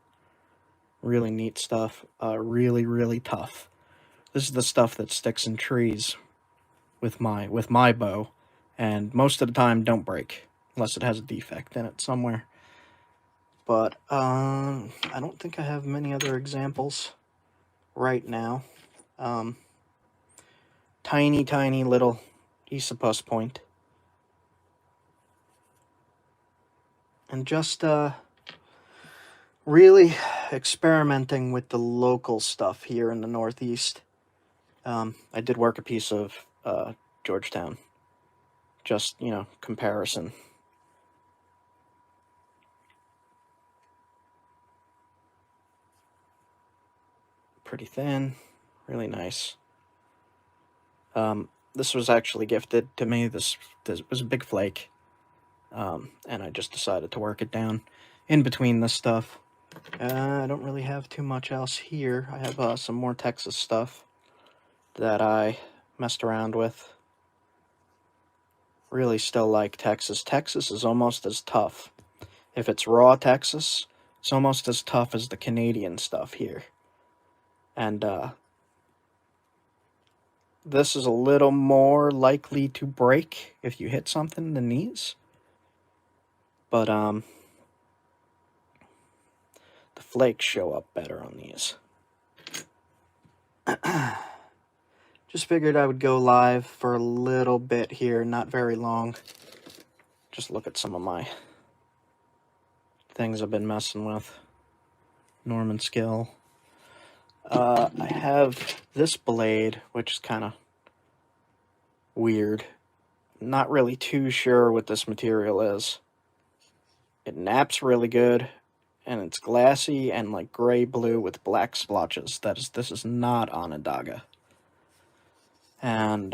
Really neat stuff. Really, really tough. This is the stuff that sticks in trees with my bow, and most of the time don't break unless it has a defect in it somewhere. But I don't think I have many other examples right now. Tiny little Isopus point, and just really experimenting with the local stuff here in the Northeast. I did work a piece of Georgetown. Just, comparison. Pretty thin. Really nice. This was actually gifted to me. This was a big flake. And I just decided to work it down in between this stuff. I don't really have too much else here. I have some more Texas stuff that I messed around with. Really still like Texas. Texas is almost as tough. If it's raw Texas, it's almost as tough as the Canadian stuff here. And this is a little more likely to break if you hit something than these. But the flakes show up better on these. Just figured I would go live for a little bit here, not very long. Just look at some of my things I've been messing with. Norman skill. I have this blade, which is kind of weird. Not really too sure what this material is. It naps really good, and it's glassy and like gray-blue with black splotches. This is not Onondaga. And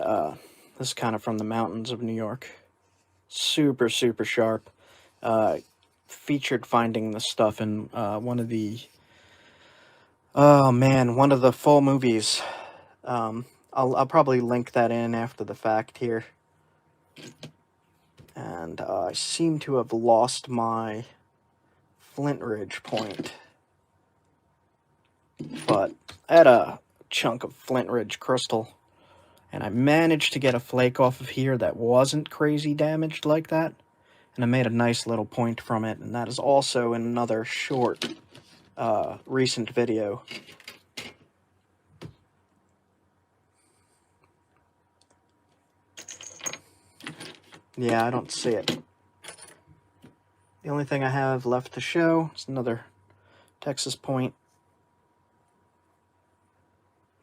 this is kind of from the mountains of New York. Super, super sharp. Featured finding this stuff in one of the... Oh man, one of the full movies. I'll probably link that in after the fact here. And I seem to have lost my flint ridge point. But I had a chunk of flint ridge crystal, and I managed to get a flake off of here that wasn't crazy damaged like that. And I made a nice little point from it, and that is also in another short, recent video. Yeah, I don't see it. The only thing I have left to show is another Texas point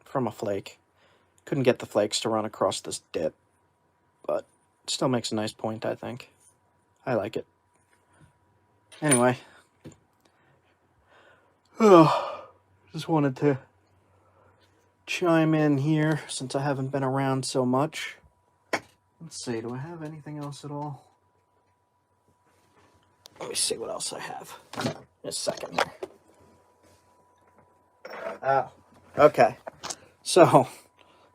from a flake. Couldn't get the flakes to run across this dip, but it still makes a nice point, I think. I like it. Anyway. Just wanted to chime in here since I haven't been around so much. Let's see, do I have anything else at all? Let me see what else I have. In a second here. Oh, okay. So,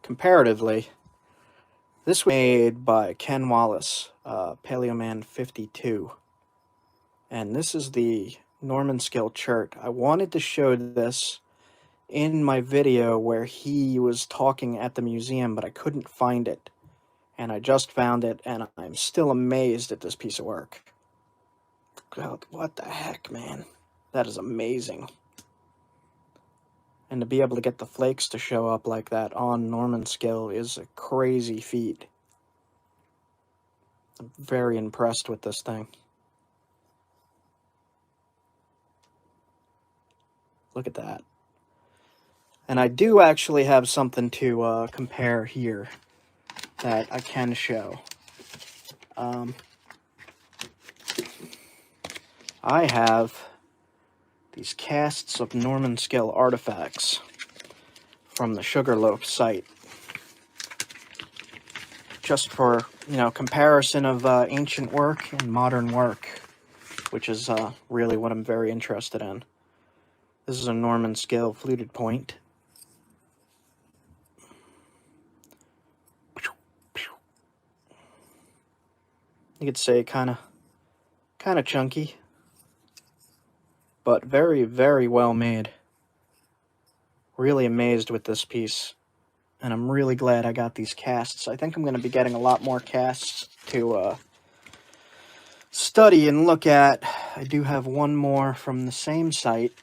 comparatively, this was made by Ken Wallace, Paleoman 52. And this is the Norman Scale chert. I wanted to show this in my video where he was talking at the museum, but I couldn't find it. And I just found it, and I'm still amazed at this piece of work. God, what the heck, man? That is amazing. And to be able to get the flakes to show up like that on Norman scale is a crazy feat. I'm very impressed with this thing. Look at that. And I do actually have something to compare here that I can show. I have these casts of Norman scale artifacts from the Sugarloaf site. Just for, you know, comparison of ancient work and modern work, which is really what I'm very interested in. This is a Norman scale fluted point. You could say kind of chunky, but very, very well made. Really amazed with this piece, and I'm really glad I got these casts. I think I'm going to be getting a lot more casts to study and look at. I do have one more from the same site,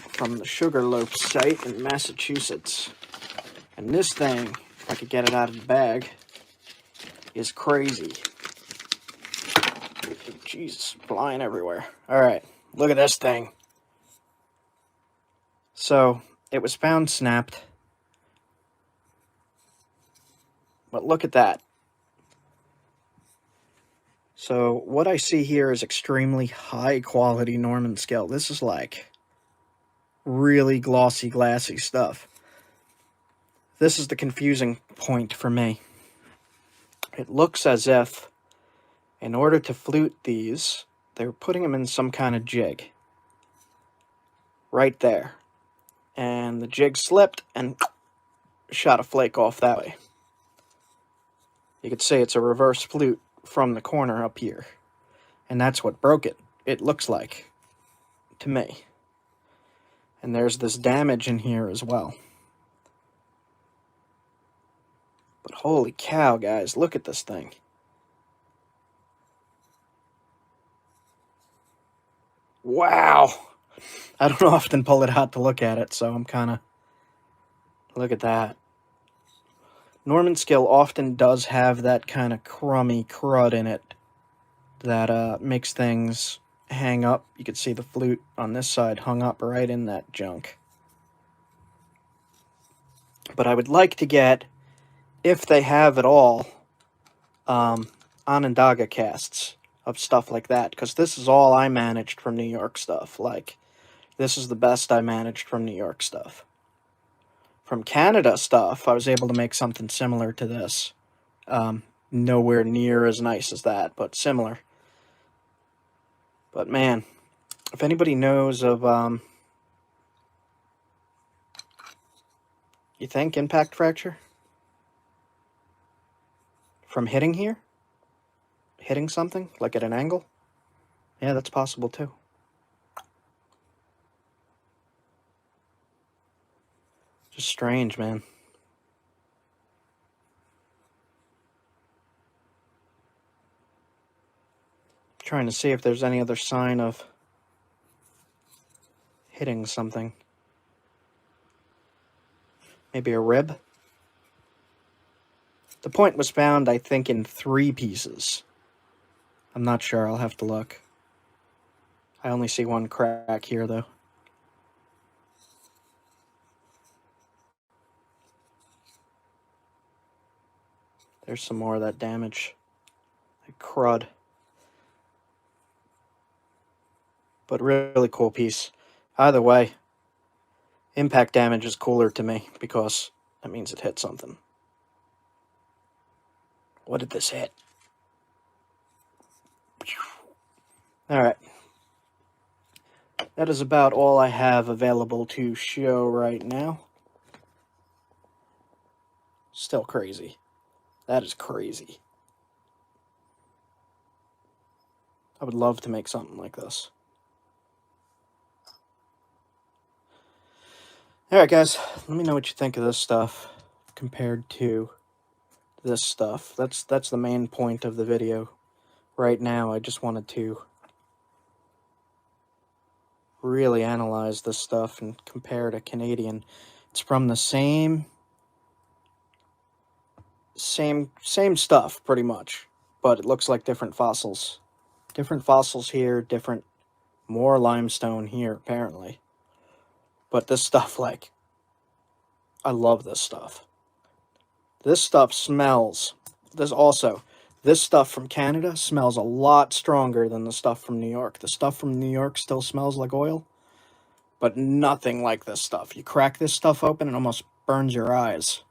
from the Sugarloaf site in Massachusetts. And this thing, if I could get it out of the bag, is crazy. Jesus, flying everywhere. Alright, look at this thing. So, it was found snapped. But look at that. So, what I see here is extremely high quality Norman scale. This is like really glossy, glassy stuff. This is the confusing point for me. It looks as if, in order to flute these, they were putting them in some kind of jig. Right there. And the jig slipped and shot a flake off that way. You could say it's a reverse flute from the corner up here. And that's what broke it. It looks like, to me. And there's this damage in here as well. But holy cow, guys, look at this thing. Wow! I don't often pull it out to look at it, so I'm kind of... Look at that. Norman scale often does have that kind of crummy crud in it that makes things hang up. You can see the flute on this side hung up right in that junk. But I would like to get, if they have it all, Onondaga casts of stuff like that, because this is all I managed from New York stuff. Like, this is the best I managed from New York stuff. From Canada stuff, I was able to make something similar to this. Nowhere near as nice as that, but similar. But man, if anybody knows of, you think impact fracture? from hitting here? Hitting something, like at an angle? Yeah, that's possible too. Just strange, man. Trying to see if there's any other sign of hitting something. Maybe a rib? The point was found, I think, in 3 pieces. I'm not sure, I'll have to look. I only see one crack here, though. There's some more of that damage. Like crud. But really cool piece. Either way, impact damage is cooler to me because that means it hit something. What did this hit? Alright. That is about all I have available to show right now. Still crazy. That is crazy. I would love to make something like this. Alright guys, let me know what you think of this stuff compared to this stuff. That's the main point of the video. Right now, I just wanted to really analyze this stuff and compare to Canadian. It's from the same stuff, pretty much, but it looks like different fossils. Different fossils here, more limestone here, apparently. But this stuff, like, I love this stuff. This stuff smells. This stuff from Canada smells a lot stronger than the stuff from New York. The stuff from New York still smells like oil, but nothing like this stuff. You crack this stuff open, it almost burns your eyes.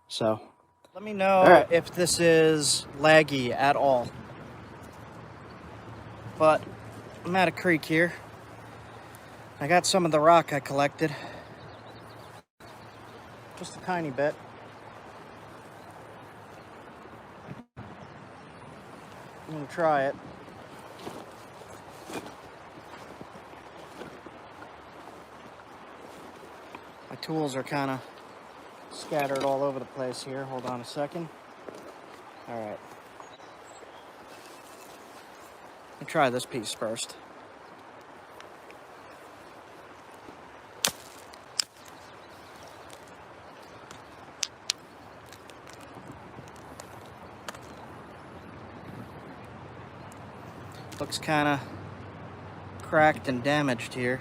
So, let me know if this is laggy at all. But I'm at a creek here. I got some of the rock I collected. Just a tiny bit. I'm gonna try it. My tools are kind of scattered all over the place here. Hold on a second. All right. Let me try this piece first. Looks kind of cracked and damaged here.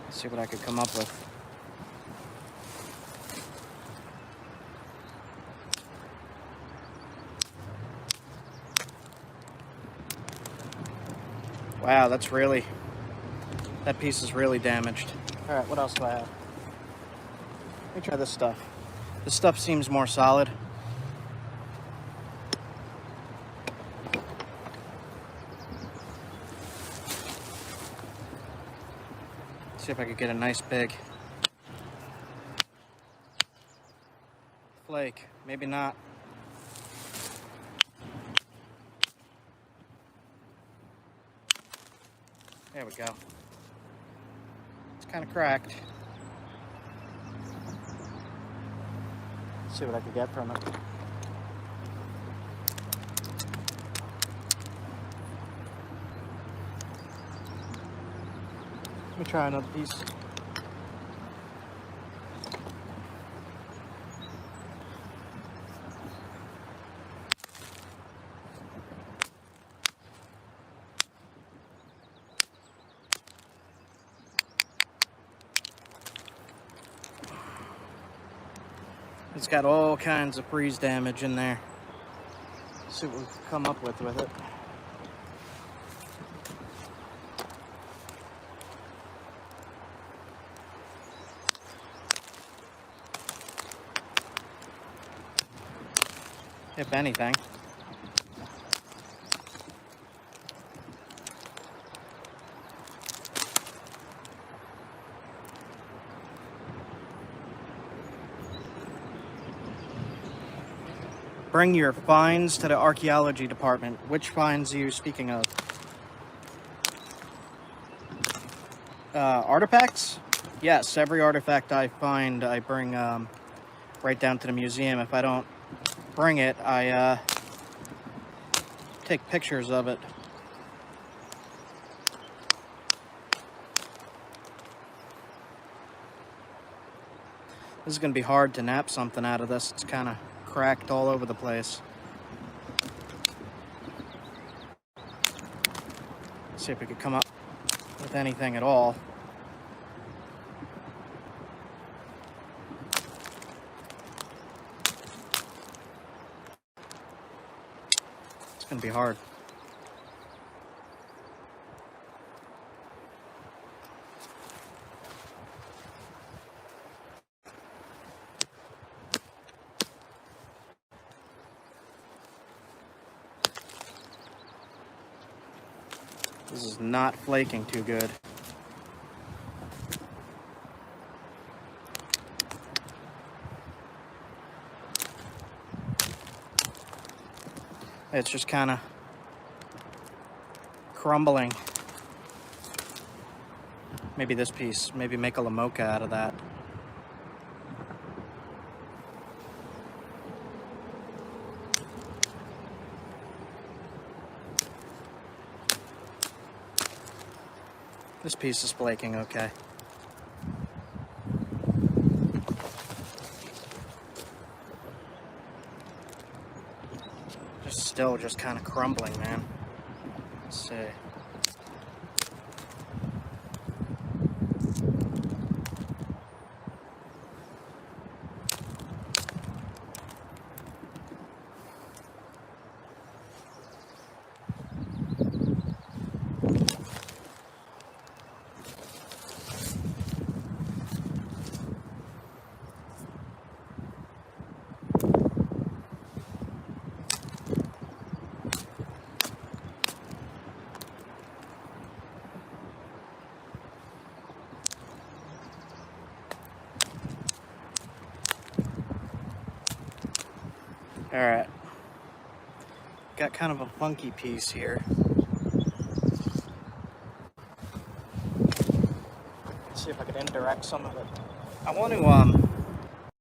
Let's see what I could come up with. Wow, that piece is really damaged. All right, what else do I have? Let me try this stuff. This stuff seems more solid. See if I could get a nice big flake. Maybe not. There we go. It's kind of cracked. Let's see what I could get from it. Let me try another piece. It's got all kinds of freeze damage in there. Let's see what we can come up with it. If anything. Bring your finds to the archaeology department. Which finds are you speaking of? Artifacts? Yes, every artifact I find, I bring right down to the museum. If I don't bring it, I take pictures of it. This is going to be hard to knap something out of this. It's kind of cracked all over the place. See if we could come up with anything at all. It's going to be hard. This is not flaking too good. It's just kind of crumbling. Maybe this piece, maybe make a lamoka out of that. This piece is flaking okay. Still just kind of crumbling, man. Let's see. Alright, got kind of a funky piece here. Let's see if I can indirect some of it. I want to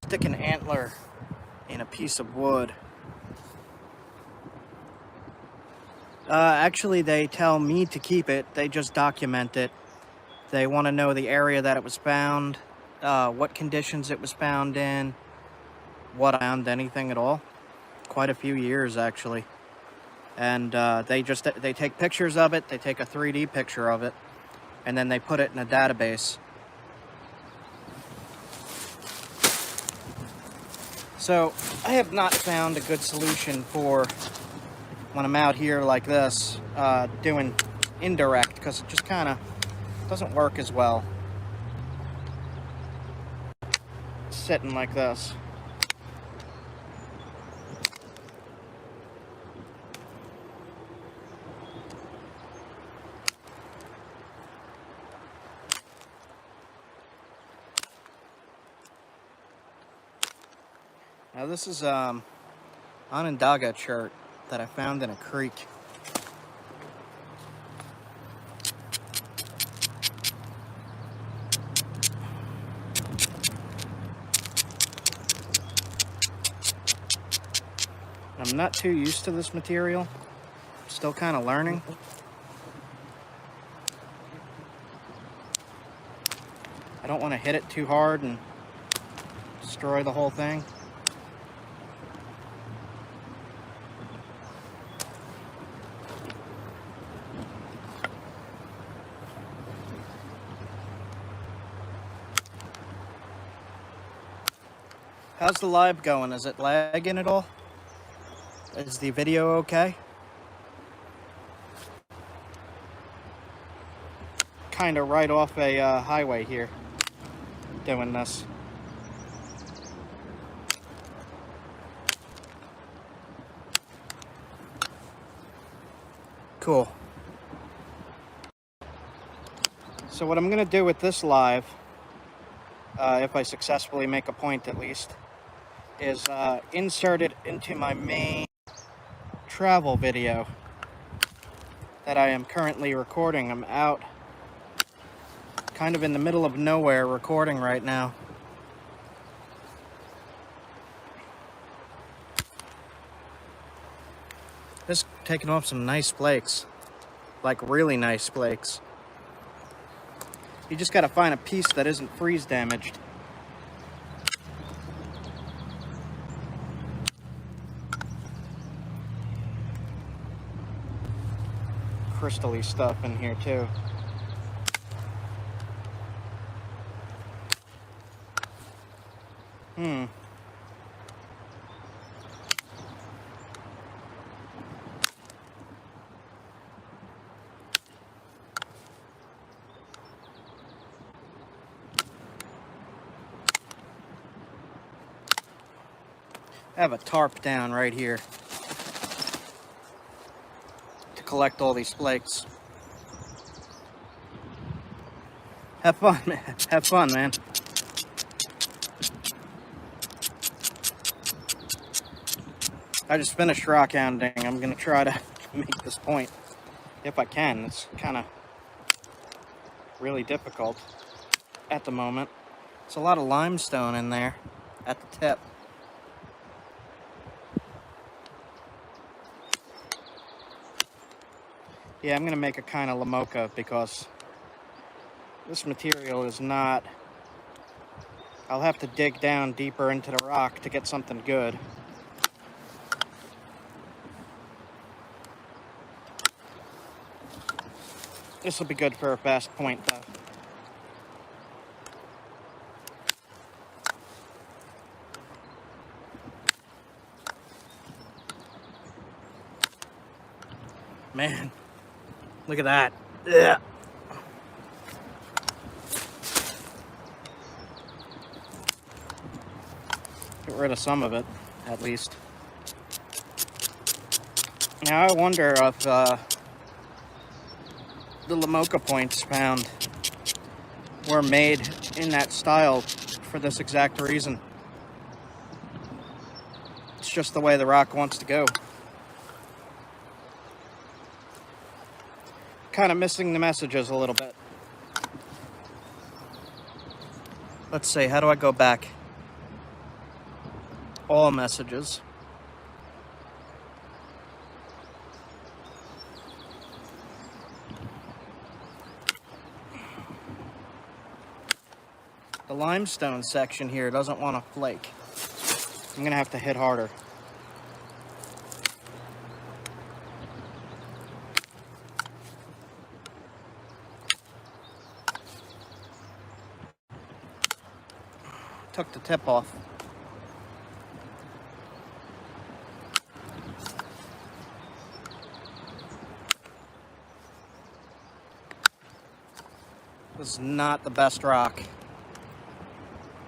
stick an antler in a piece of wood. Actually, they tell me to keep it. They just document it. They want to know the area that it was found, what conditions it was found in, what I found, anything at all. Quite a few years actually, and they take pictures of it. They take a 3D picture of it, and then they put it in a database. So I have not found a good solution for when I'm out here like this doing indirect, because it just kind of doesn't work as well sitting like this. Now this is Onondaga chert that I found in a creek. I'm not too used to this material. Still kind of learning. I don't want to hit it too hard and destroy the whole thing. How's the live going? Is it lagging at all? Is the video okay? Kind of right off a highway here, doing this. Cool. So what I'm going to do with this live, if I successfully make a point at least, is inserted into my main travel video that I am currently recording. I'm out kind of in the middle of nowhere recording right now. Just taking off some nice flakes, like really nice flakes. You just gotta find a piece that isn't freeze damaged. Crystally stuff in here too. I have a tarp down right here to collect all these flakes. Have fun, man. Have fun, man. I just finished rock hounding. I'm gonna try to make this point if I can. It's kind of really difficult at the moment. There's a lot of limestone in there at the tip. Yeah, I'm gonna make a kind of lamoka because this material is not... I'll have to dig down deeper into the rock to get something good. This will be good for a fast point though. Man, look at that. Yeah. Get rid of some of it, at least. Now I wonder if the lamoka points found were made in that style for this exact reason. It's just the way the rock wants to go. Kind of missing the messages a little bit. Let's see, how do I go back? All messages. The limestone section here doesn't want to flake. I'm gonna have to hit harder. Took the tip off. This is not the best rock.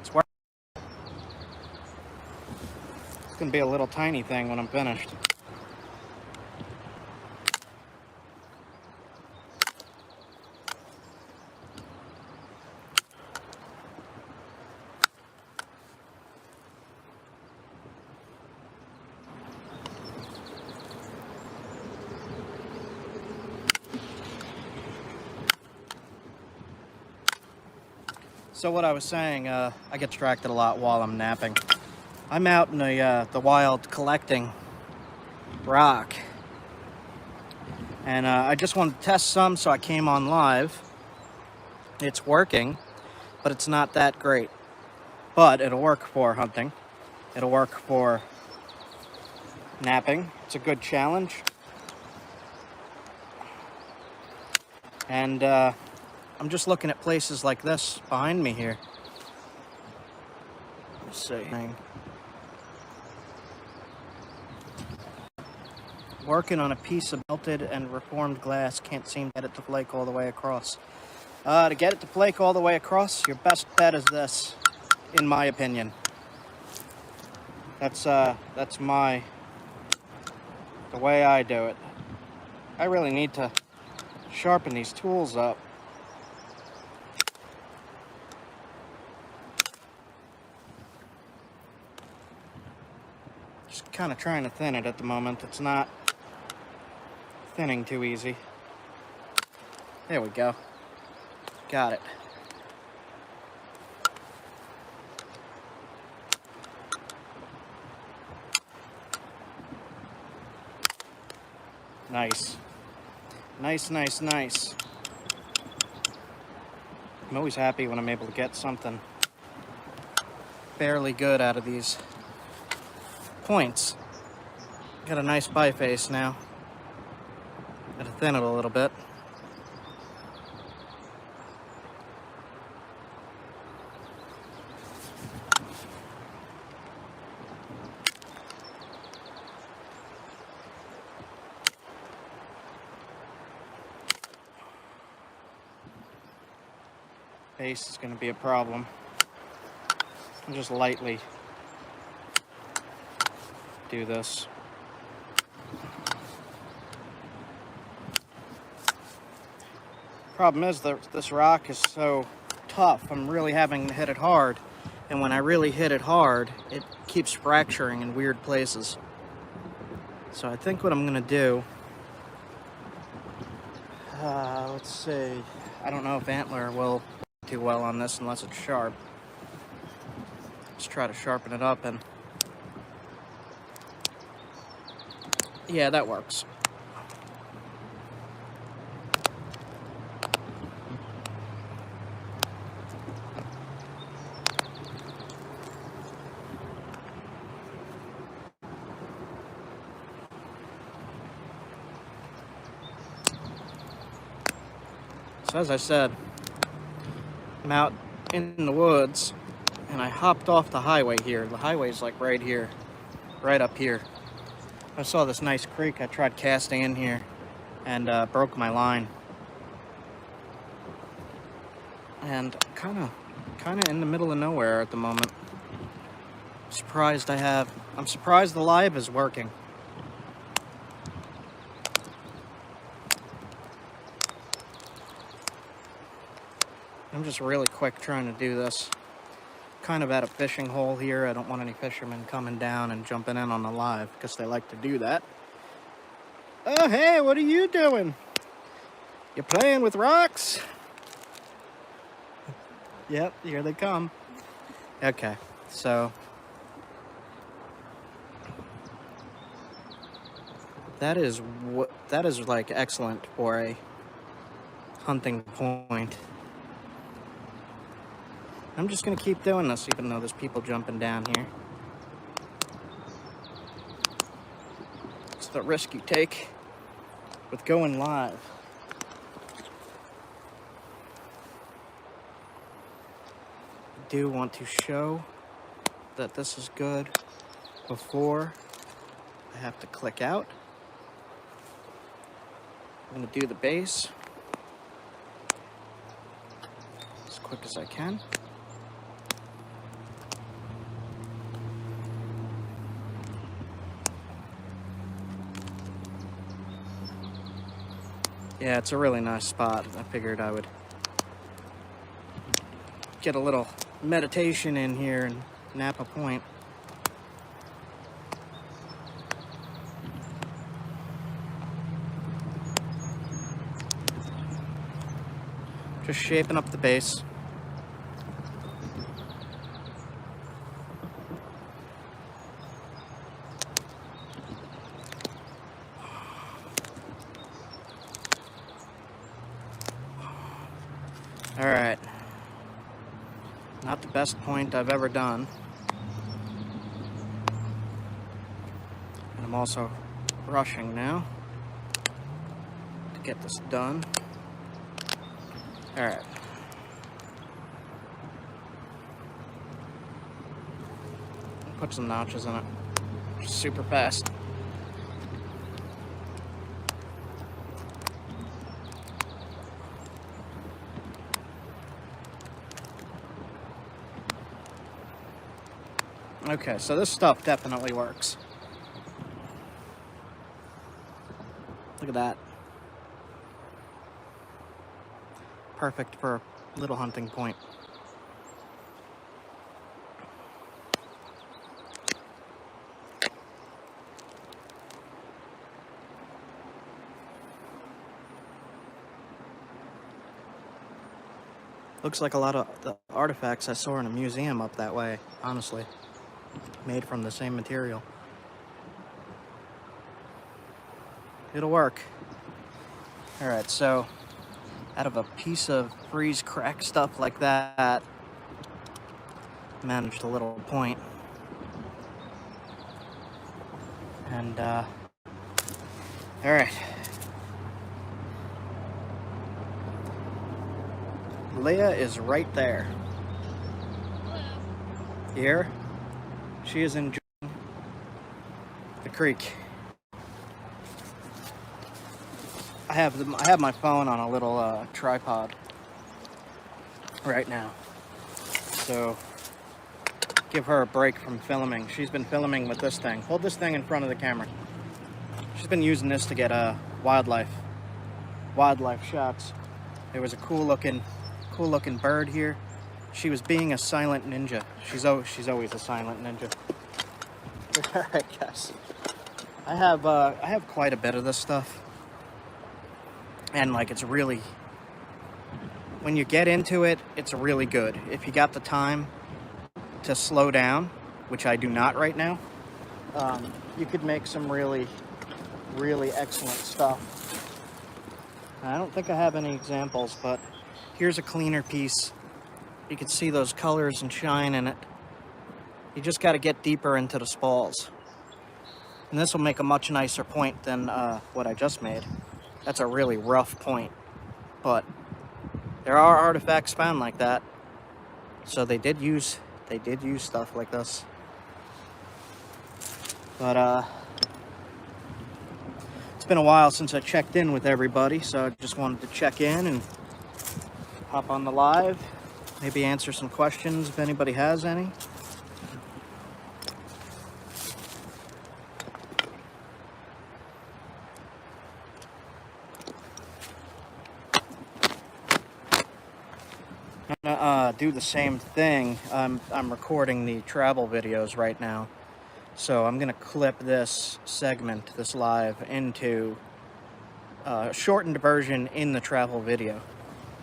It's gonna be a little tiny thing when I'm finished. So what I was saying, I get distracted a lot while I'm napping. I'm out in the wild collecting rock. And I just wanted to test some, so I came on live. It's working, but it's not that great. But it'll work for hunting. It'll work for napping. It's a good challenge. And I'm just looking at places like this behind me here. Let's see. Working on a piece of melted and reformed glass. Can't seem to get it to flake all the way across. To get it to flake all the way across, your best bet is this, in my opinion. That's the way I do it. I really need to sharpen these tools up. kind of trying to thin it at the moment. It's not thinning too easy. There we go. Got it. Nice. Nice, nice, nice. I'm always happy when I'm able to get something fairly good out of these points. Got a nice biface now. Gotta thin it a little bit. Base is going to be a problem. I'll just lightly do this. Problem is that this rock is so tough. I'm really having to hit it hard, and when I really hit it hard, it keeps fracturing in weird places. So I think what I'm going to do, let's see, I don't know if antler will do well on this unless it's sharp. Let's try to sharpen it up, and yeah, that works. So as I said, I'm out in the woods, and I hopped off the highway here. The highway's like right here, right up here. I saw this nice creek. I tried casting in here and broke my line. And kind of in the middle of nowhere at the moment. I'm surprised the live is working. I'm just really quick trying to do this. Kind of at a fishing hole here. I don't want any fishermen coming down and jumping in on the live because they like to do that. Oh, hey, what are you doing? You playing with rocks? Yep, here they come. Okay, so that is like excellent for a hunting point. I'm just going to keep doing this even though there's people jumping down here. It's the risk you take with going live. I do want to show that this is good before I have to click out. I'm going to do the base as quick as I can. Yeah, it's a really nice spot. I figured I would get a little meditation in here and nap a point. Just shaping up the base. All right, not the best point I've ever done. And I'm also rushing now to get this done. All right. Put some notches in it, super fast. Okay, so this stuff definitely works. Look at that. Perfect for a little hunting point. Looks like a lot of the artifacts I saw in a museum up that way, honestly. Made from the same material. It'll work. Alright, so out of a piece of freeze crack stuff like that, managed a little point. And, alright. Leah is right there. You hear her? She is enjoying the creek. I have my phone on a little tripod right now, so give her a break from filming. She's been filming with this thing. Hold this thing in front of the camera. She's been using this to get wildlife shots. There was a cool looking bird here. She was being a silent ninja. She's always a silent ninja. All right, guys. I have quite a bit of this stuff. And like, it's really, when you get into it, it's really good. If you got the time to slow down, which I do not right now, you could make some really, really excellent stuff. I don't think I have any examples, but here's a cleaner piece. You can see those colors and shine in it. You just got to get deeper into the spalls. And this will make a much nicer point than what I just made. That's a really rough point, but there are artifacts found like that. So they did use stuff like this. But it's been a while since I checked in with everybody, so I just wanted to check in and hop on the live, maybe answer some questions if anybody has any. I'm gonna do the same thing. I'm recording the travel videos right now, so I'm gonna clip this segment, this live, into a shortened version in the travel video,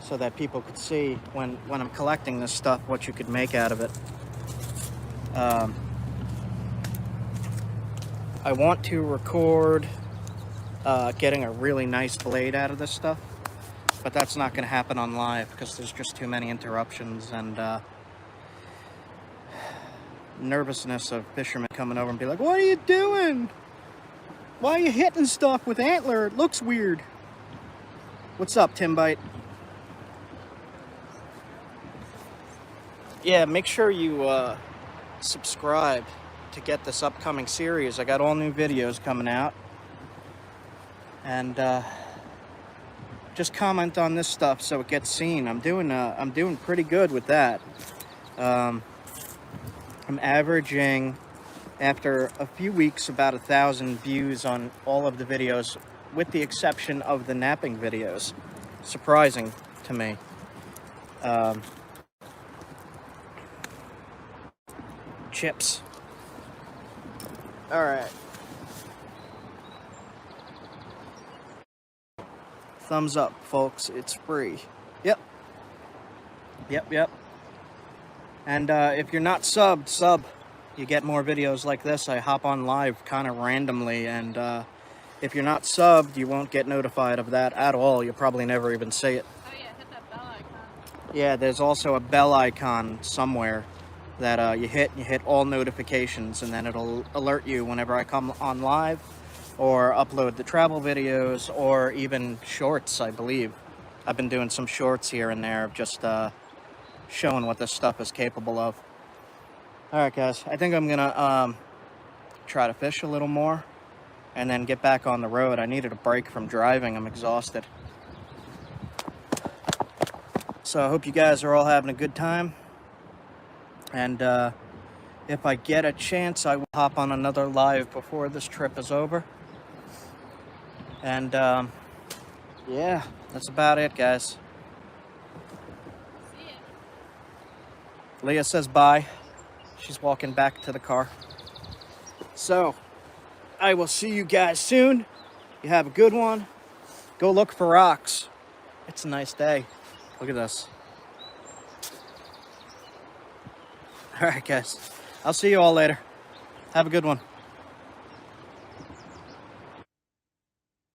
so that people could see when I'm collecting this stuff what you could make out of it. I want to record getting a really nice blade out of this stuff, but that's not going to happen on live because there's just too many interruptions and nervousness of fishermen coming over and be like, "What are you doing? Why are you hitting stuff with antler? It looks weird." What's up, Timbite? Yeah, make sure you subscribe to get this upcoming series. I got all new videos coming out, and just comment on this stuff so it gets seen. I'm doing pretty good with that. I'm averaging, after a few weeks, about 1,000 views on all of the videos, with the exception of the knapping videos. Surprising to me. Chips. All right. Thumbs up, folks. It's free. Yep. And if you're not subbed, sub. You get more videos like this. I hop on live kind of randomly, and if you're not subbed, you won't get notified of that at all. You'll probably never even see it. Oh yeah, hit that bell icon. Yeah, there's also a bell icon somewhere that you hit all notifications, and then it'll alert you whenever I come on live or upload the travel videos, or even shorts, I believe. I've been doing some shorts here and there of just showing what this stuff is capable of. All right, guys, I think I'm gonna try to fish a little more and then get back on the road. I needed a break from driving. I'm exhausted. So I hope you guys are all having a good time. And if I get a chance, I will hop on another live before this trip is over. And yeah, that's about it, guys. See ya. Leah says bye. She's walking back to the car. So I will see you guys soon. You have a good one. Go look for rocks. It's a nice day. Look at this. All right, guys. I'll see you all later. Have a good one.